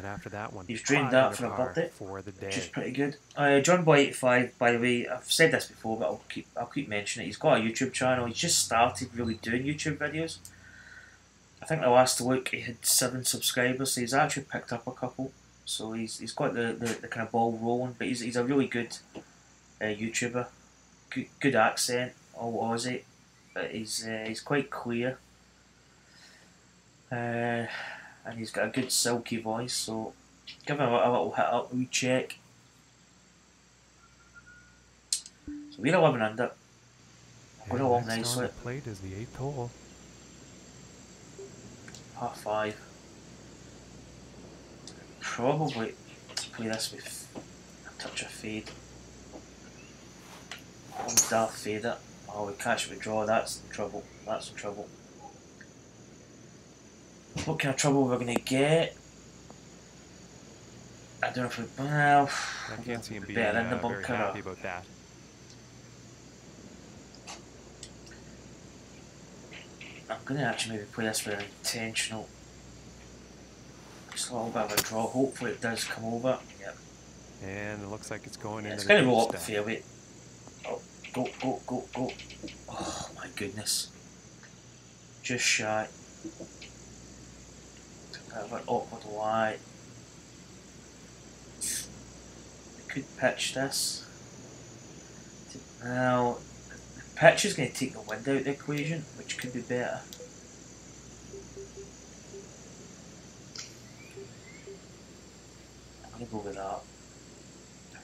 after that one, drained that for a birdie, for the day. which is pretty good. John Boy 85, by the way, I've said this before, but I'll keep mentioning it. He's got a YouTube channel. He's just started really doing YouTube videos. I think the last look he had 7 subscribers, so he's actually picked up a couple. so he's got the kind of ball rolling, but he's a really good YouTuber, good accent, all Aussie, but he's quite clear, and he's got a good silky voice. So give him a little hit up, we check. So we're 11 under. Going along nicely. On the plate is the 8th hole. Par 5. Probably play this with a touch of fade. Darth fade it. Oh, we catch it with draw. That's in trouble. That's in trouble. What kind of trouble we're going to get? I don't know if we. Well, I can't see him being better in the very bunker. happy about that. I'm going to actually maybe play this with an intentional. Just a little bit of a draw. Hopefully it does come over. Yep. And it looks like it's going in. It's going to roll up the fairway. Oh, go, go, go, go. Oh my goodness. Just shy. A bit of an awkward lie. I could pitch this. Now, the pitch is going to take the wind out of the equation, which could be better. I'm going to go with that.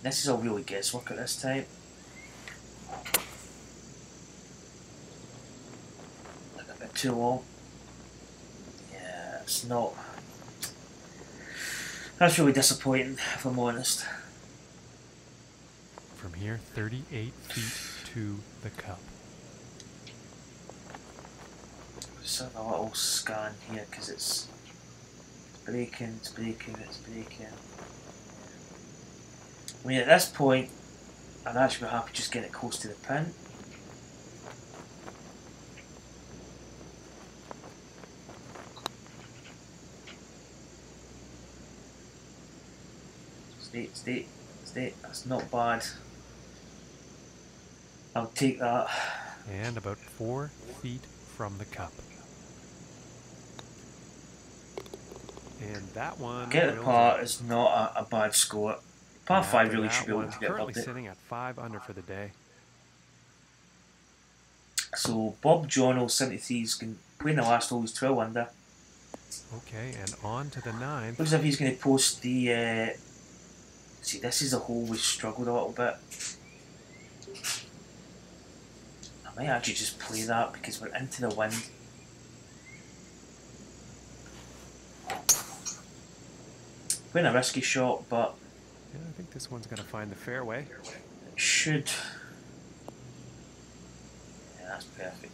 This is all really guesswork at this time. A bit too long. Yeah, it's not. That's really disappointing, if I'm honest. From here, 38 feet to the cup. Just have a little scan here because it's breaking, it's breaking, it's breaking. I mean, at this point, I'd actually be happy just getting it close to the pin. Stay. That's not bad. I'll take that. And about 4 feet from the cup. And that one. Get the par is not a bad score. Par 5 really should be able to get currently above it. sitting at 5 under for the day. So Bob Jono 73 is playing the last hole. He's 12 under. Okay, and on to the 9th. Looks like he's going to post the. See, this is a hole we struggled a little bit. I might actually just play that because we're into the wind. Playing a risky shot, but yeah, I think this one's going to find the fairway. It should. Yeah, that's perfect.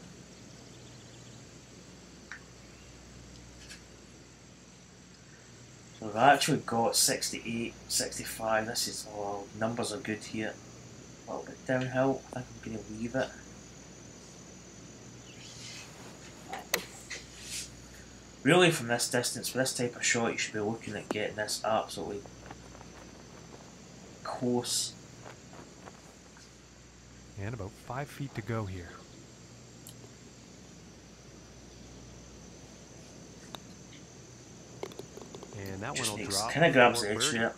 So we've actually got 68, 65. This is, oh, numbers are good here. A little bit downhill. I think I'm going to leave it. Really, from this distance, for this type of shot, you should be looking at getting this absolutely close. And about 5 feet to go here. And that one will drop. Kind of grabs the edge there.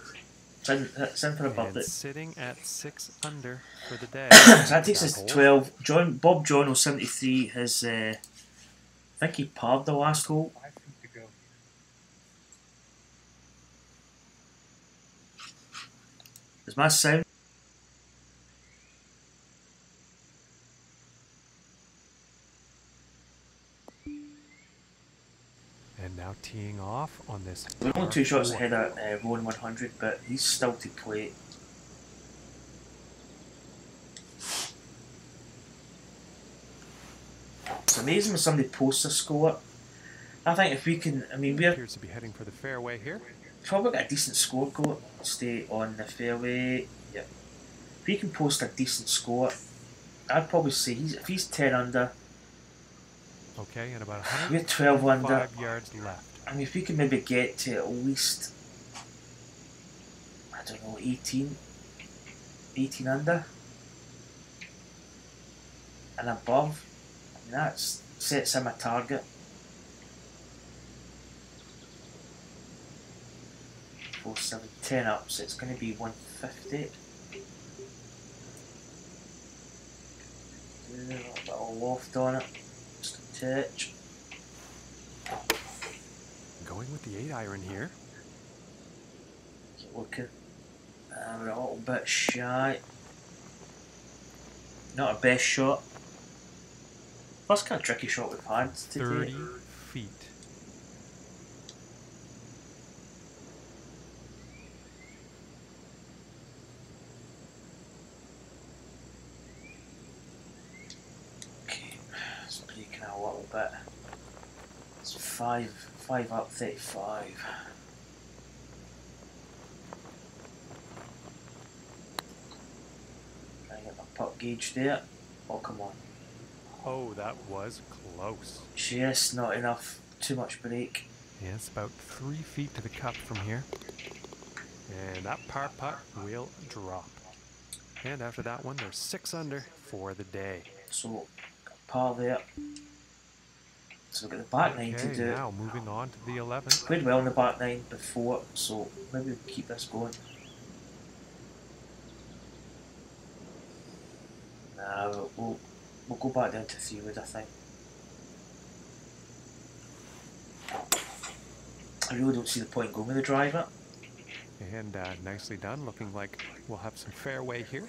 It's in for a birdie. Sitting at 6 under for the day. So that takes us to 12. Bob Jono 73 has, I think he parred the last hole. 5 feet to go. Is my sound? And now teeing off on this. We're only 2 shots ahead at Rowan 100, but he's still to play. It's amazing when somebody posts a score. I think if we can, I mean, we're appears to be heading for the fairway here. Probably got a decent score go. Stay on the fairway. Yep. If he can post a decent score, I'd probably say if he's 10 under. Okay, and about we're 12 under. 5 yards left. I mean, if we can maybe get to at least, I don't know, 18 under and above, I mean, that sets him a target. 4, 7, 10 up, so it's going to be 150. A little bit of loft on it, just a touch. Going with the 8-iron here. Keep looking. We're a little bit shy. Not a best shot. First kind of tricky shot we've had today. 30 feet. Okay, it's breaking a little bit. It's 5 up, 35. Trying to get my putt gauge there. Oh, come on. Oh, that was close. Just not enough. Too much break. Yeah, it's about 3 feet to the cup from here. And that par putt will drop. And after that one, they're 6 under for the day. So, got par there. So we've got the back 9 to do. Now moving on to the 11th. Played well in the back 9 before, so maybe we'll keep this going. Nah, we'll go back down to 3 wood, I think. I really don't see the point going with the driver. And nicely done. Looking like we'll have some fairway here.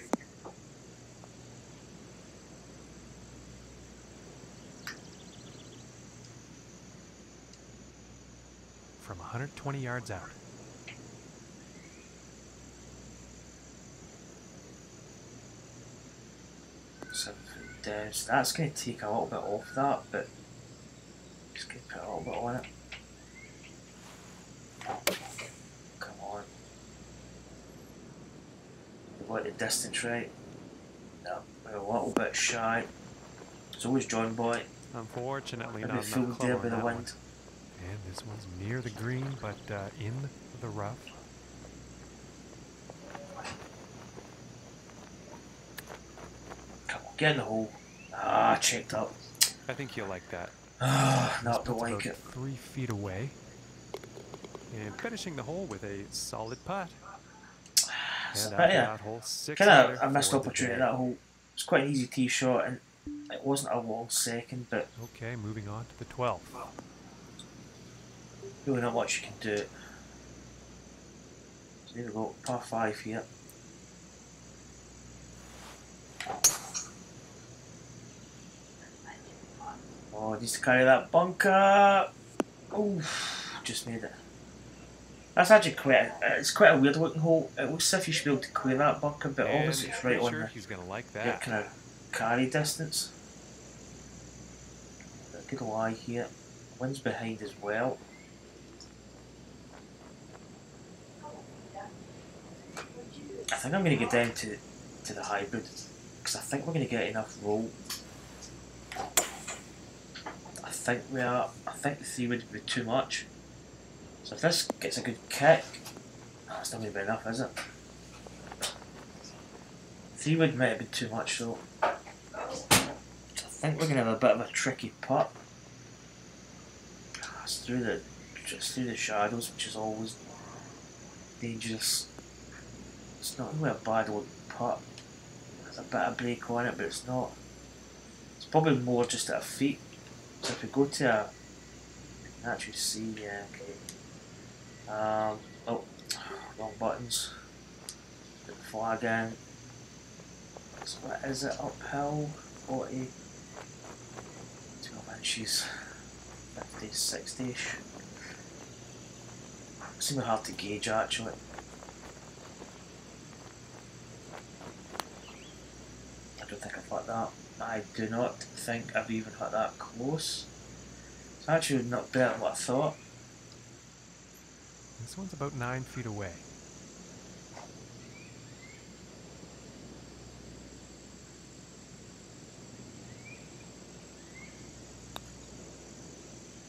From 120 yards out. So that's going to take a little bit off that, but just going to put a little bit on it. Come on. We've got the distance right. No, we're a little bit shy. It's always John Boy. Unfortunately, Maybe not fooled enough there club by on the that wind. one. And this one's near the green, but in the rough. Come on, get in the hole. Ah, checked up. I think you'll like that. Ah, no, This don't putt's like about it. 3 feet away. And finishing the hole with a solid putt. It's And a bit after of that hole, 6 kind under of a missed for the opportunity. day. That hole. It's quite an easy tee shot, and it wasn't a long second, but Okay, moving on to the 12th. really not much you can do. So there we go, par 5 here. Oh, needs to carry that bunker. Oof, just made it. That's actually it's quite a weird looking hole. It looks as if you should be able to clear that bunker, but And obviously it's right pretty on sure the he's gonna like that. kind of carry distance. A good lie here. Wind's behind as well. I think I'm going to get down to the hybrid because I think we're going to get enough roll. I think we are. I think the 3 would be too much. So if this gets a good kick, that's not going to be enough, is it? 3 wood might have been too much though. I think we're going to have a bit of a tricky putt. It's just through the shadows, which is always dangerous. It's not really a bad old putt. There's a bit of break on it, but it's not. It's probably more just at our feet. So if we go to a, you can actually see, yeah, okay. Oh, wrong buttons. Put the flag in. So what is it? Uphill, 40, 12 inches, 50, 60-ish. Seems hard to gauge actually. I don't think I've hit that. I do not think I've even hit that close. It's actually not better than what I thought. This one's about 9 feet away.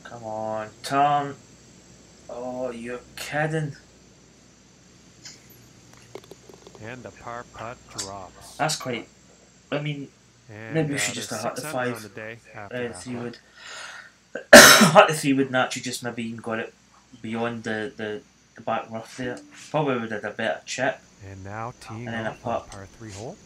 Come on, turn. Oh, you're kidding. And the par putt drops. That's quite. I mean, And, maybe we should there's just have hit the 6 under 5. on the day after that 3 one. wood. Hit the 3 wood and actually just maybe even got it beyond the the back rough there. Probably would have had a better chip. And now teeing And then a off on putt. the par 3 hole.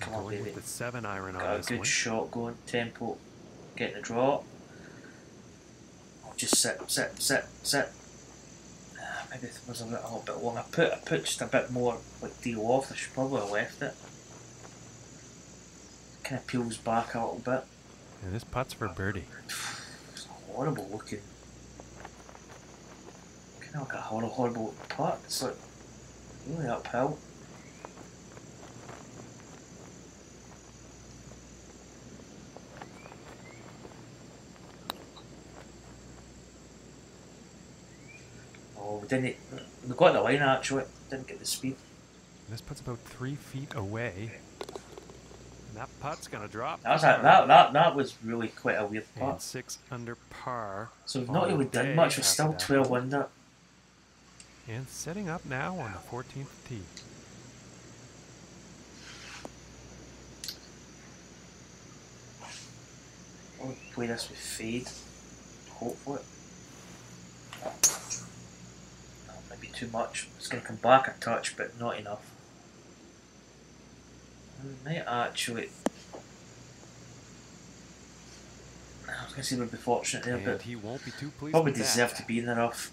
Come on, Going baby. with the 7-iron on Got this a good one. shot going, tempo, getting the draw. Just sit. Maybe it was a little bit long. I put just a bit more like deal off. I should probably have left it. Kind of peels back a little bit. And this putt's for birdie. It's horrible looking. Kind of like a horrible putt. It's like really uphill. Oh, we got the line actually, didn't get the speed. This putt's about 3 feet away. And that putt's gonna drop. That was really quite a weird And putt. 6 under par. So we've not really done much, we're still 12 under. And setting up now on the 14th tee. I'll play this with fade, hopefully. Maybe too much. It's going to come back a touch, but not enough. I might actually. I was going to say we'd be fortunate there, but he won't be too pleased probably with deserve that. to be in the rough.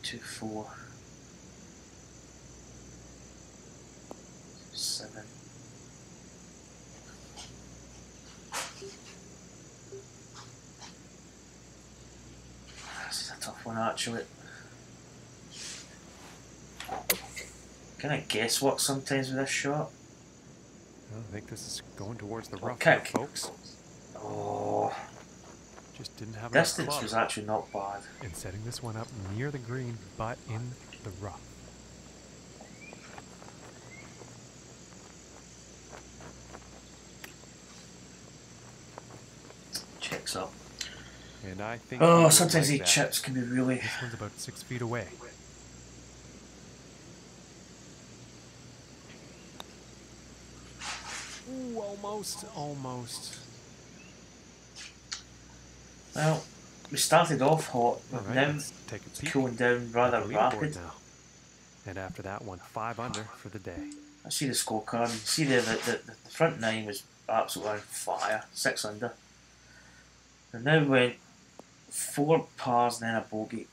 2-4. 7. This is a tough one actually. Kind of guesswork sometimes with this shot. I think this is going towards the rough kick. here, folks. Oh, Just didn't have enough distance club. was actually not bad. And setting this one up near the green, but in the rough. Checks up. And I think. Oh, sometimes these chips can be really. This one's about 6 feet away. Ooh, almost. Well, we started off hot, but All right, now let's take a it's peek cooling down at rather the leaderboard rapid. now. And after that one, 5 under for the day. I see the scorecard. You see there that the front 9 was absolutely on fire, 6 under. And now went 4 pars and then a bogey.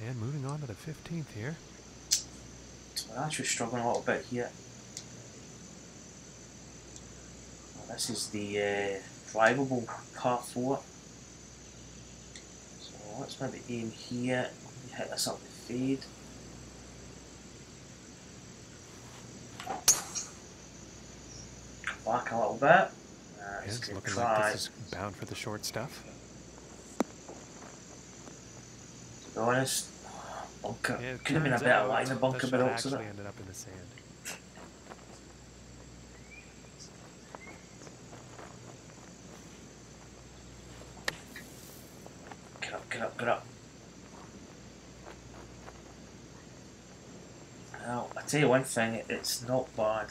And moving on to the 15th here. So we're actually struggling a little bit here. Well, this is the drivable par 4. So let's maybe aim here. Hit this up the fade. Come back a little bit. It's looking like this is bound for the short stuff. To be honest, bunker. Yeah, it Could have been a turns better out line of bunker, the but shot also actually ended up in the sand. Get up. Well, I tell you one thing, it's not bad.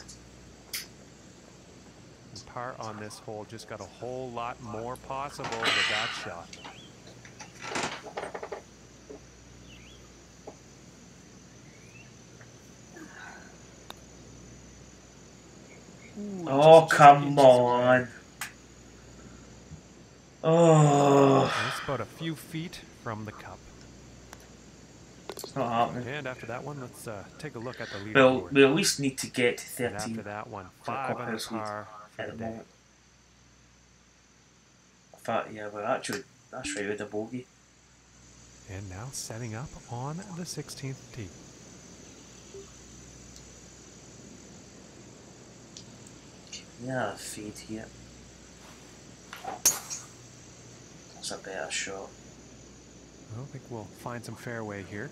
And par on this hole just got a whole lot more possible with that shot. Ooh, Oh, just come inches away. on. Oh, And it's about a few feet from the cup. it's not happening. And after that one, let's take a look at the Well, leaderboard. we at least need to get to And after 13 that one, for a 5 under clubhouse lead par for at the the day. moment. In fact, yeah, we're actually, that's right with the bogey. And now setting up on the 16th tee. Yeah, feed here. That's a better shot. I don't think we'll find some fairway here.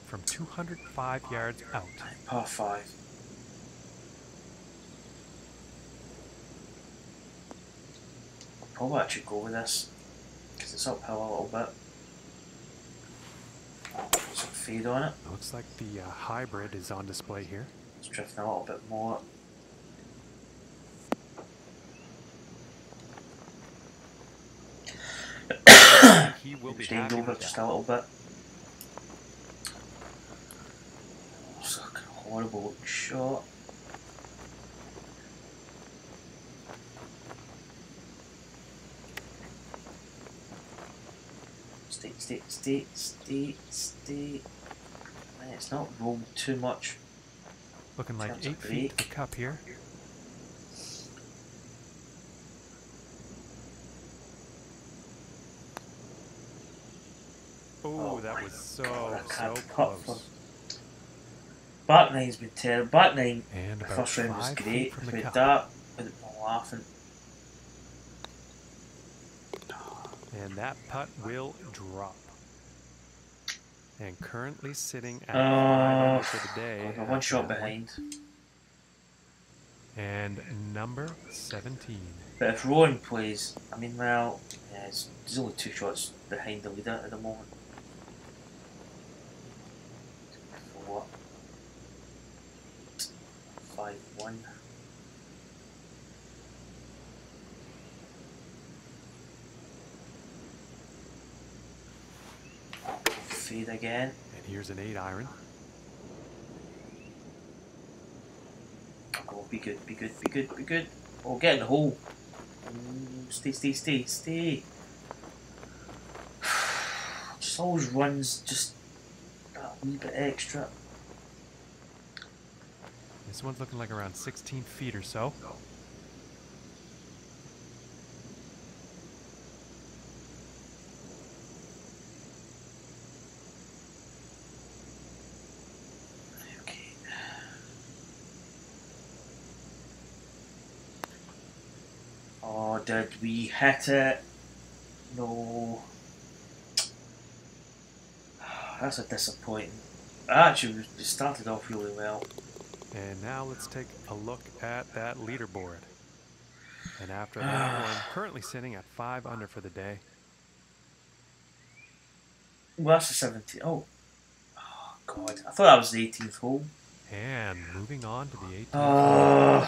From 205 yards out. Par 5. I'll probably actually go with this because it's uphill a little bit. Some fade on it. Looks like the hybrid is on display here. It's drifting a little bit more. He will be Stayed happy over with just that. a little bit. It's a horrible looking shot. Stay. Man, it's not rolled too much. Looking like 8 feet to the cup here. Oh, that was so close. Back nine's been terrible. Back nine, And the about first round was 5 great. feet from If the we had cup. that, I'd have been laughing. And that putt will drop. And currently sitting at 5 under for the day. God, we're one shot after that behind. And number 17. But if Rowan plays, I mean, well, yeah, there's only 2 shots behind the leader at the moment. For what? 5-1. Fade again. And here's an 8 iron. Oh, be good. Oh, get in the hole. Oh, stay. Just always runs just that wee bit extra. This one's looking like around 16 feet or so. Okay. Oh, did we hit it? No. That's a disappointing. Actually, we started off really well. And now let's take a look at that leaderboard. And after that one, currently sitting at 5 under for the day. Well, that's the 17th. Oh, God. I thought that was the 18th hole. And moving on to the 18th hole.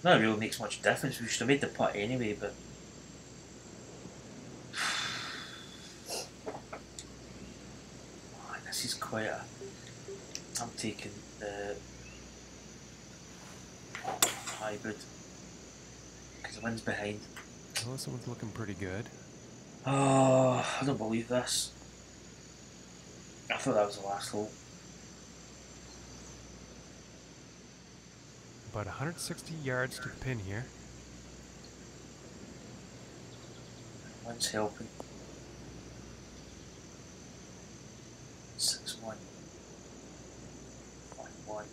That really makes much difference. We should have made the putt anyway, but... This is quite a... I'm taking the hybrid because the wind's behind. Well, this one's looking pretty good. Oh, I don't believe this. I thought that was the last hole. About 160 yards to the pin here. Wind's helping. 6-1. 1-1.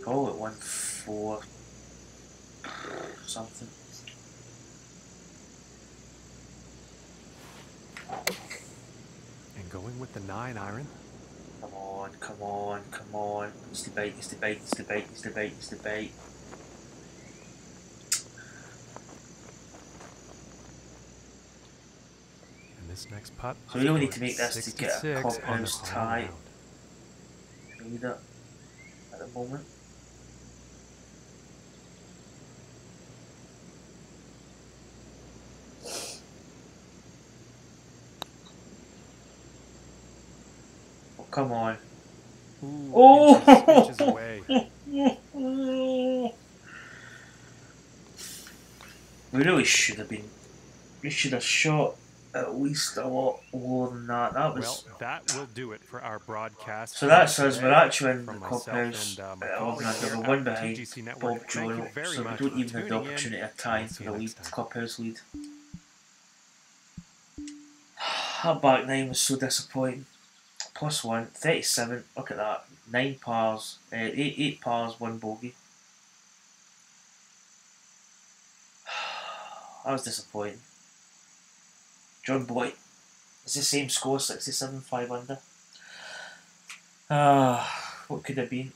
Call it 1-4. Something. And going with the 9 iron. Come on. It's the bait. And this next putt. So we really need to make this to get a 66 on the clubhouse final tie. round. We need it at the moment. Oh, come on. Ooh, Oh! inches away. We really should have been. We should have shot at least a lot more than that. That was. Well, that will do it for our broadcast. So that says we're actually in the From myself clubhouse. and, my We're colleagues here number at one the behind PGC Network. Bob Thank you Jono, very so we much don't for even have the tuning in, opportunity of and tying we'll for see the you lead, next time. clubhouse lead. That back nine was so disappointing. +1, 37. Look at that. 9 pars, 8 pars, 1 bogey. That was disappointing. John Boyd, it's the same score, 67, 5 under. What could have been?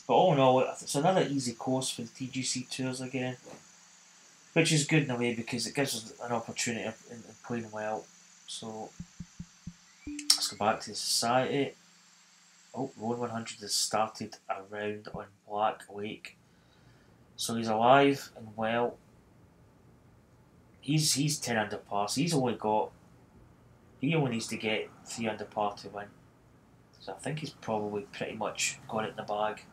But all in all, it's another easy course for the TGC Tours again, which is good in a way because it gives us an opportunity in playing well. So let's go back to the society. Oh, Road 100 has started a round on Black Lake. So he's alive and well. He's 10 under par. So he only needs to get 3 under par to win. So I think he's probably pretty much got it in the bag.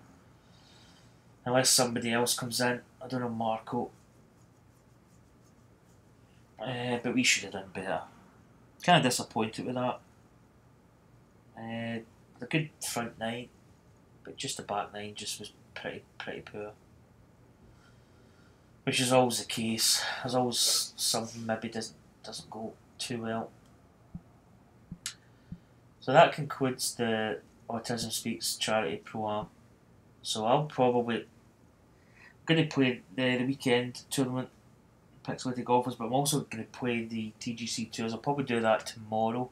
Unless somebody else comes in. I don't know, Marco. But we should have done better. Kind of disappointed with that. The good front 9, but just the back 9 just was pretty poor. Which is always the case. There's always something maybe doesn't go too well. So that concludes the Autism Speaks Charity Pro-Am. So I'm probably going to play the weekend tournament, Pixelated Golfers, but I'm also going to play the TGC Tours. I'll probably do that tomorrow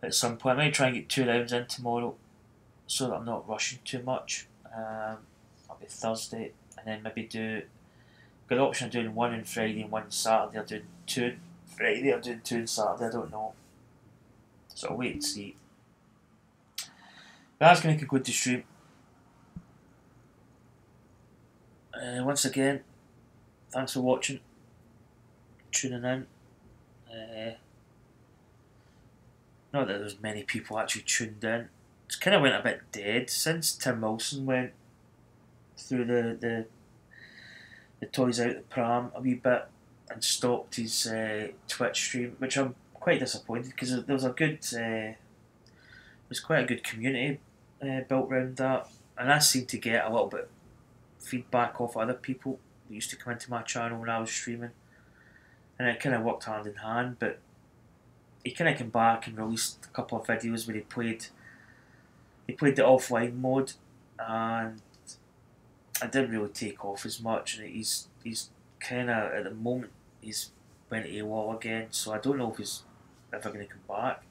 at some point. I might try and get 2 rounds in tomorrow so that I'm not rushing too much. That'll be Thursday, and then maybe got the option of doing 1 on Friday and 1 on Saturday. I'm doing 2 on Friday, I'm doing 2 on Saturday, I don't know. So I'll wait and see. But that's going to conclude the stream. Once again, thanks for watching, tuning in. Not that there's many people actually tuned in. It's kind of went a bit dead since Tim Wilson went through the toys out the pram a wee bit and stopped his Twitch stream, which I'm quite disappointed because there was quite a good community built around that, and I seemed to get a little bit feedback off other people who used to come into my channel when I was streaming, and it kind of worked hand in hand. But he kind of came back and released a couple of videos where he played the offline mode, and I didn't really take off as much. And he's kind of at the moment he's went AWOL again, so I don't know if he's ever going to come back.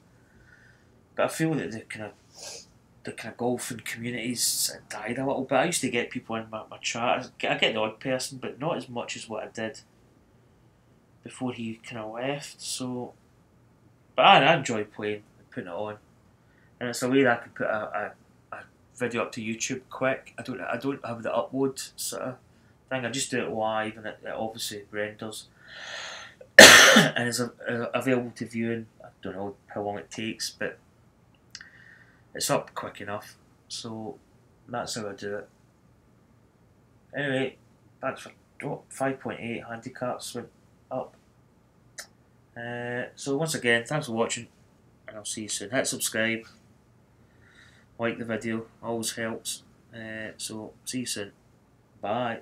But I feel that the kind of golfing communities died a little bit. I used to get people in my chat. I get the odd person, but not as much as what I did before he kind of left. So, but I enjoy playing and putting it on, and it's a way that I can put a video up to YouTube quick. I don't have the upload sort of thing. I just do it live, and it obviously renders and is available to viewing. I don't know how long it takes, but it's up quick enough. So that's how I do it. Anyway, thanks for 5.8 handicaps went up. So once again, thanks for watching, and I'll see you soon. Hit subscribe, like the video, always helps. So see you soon. Bye.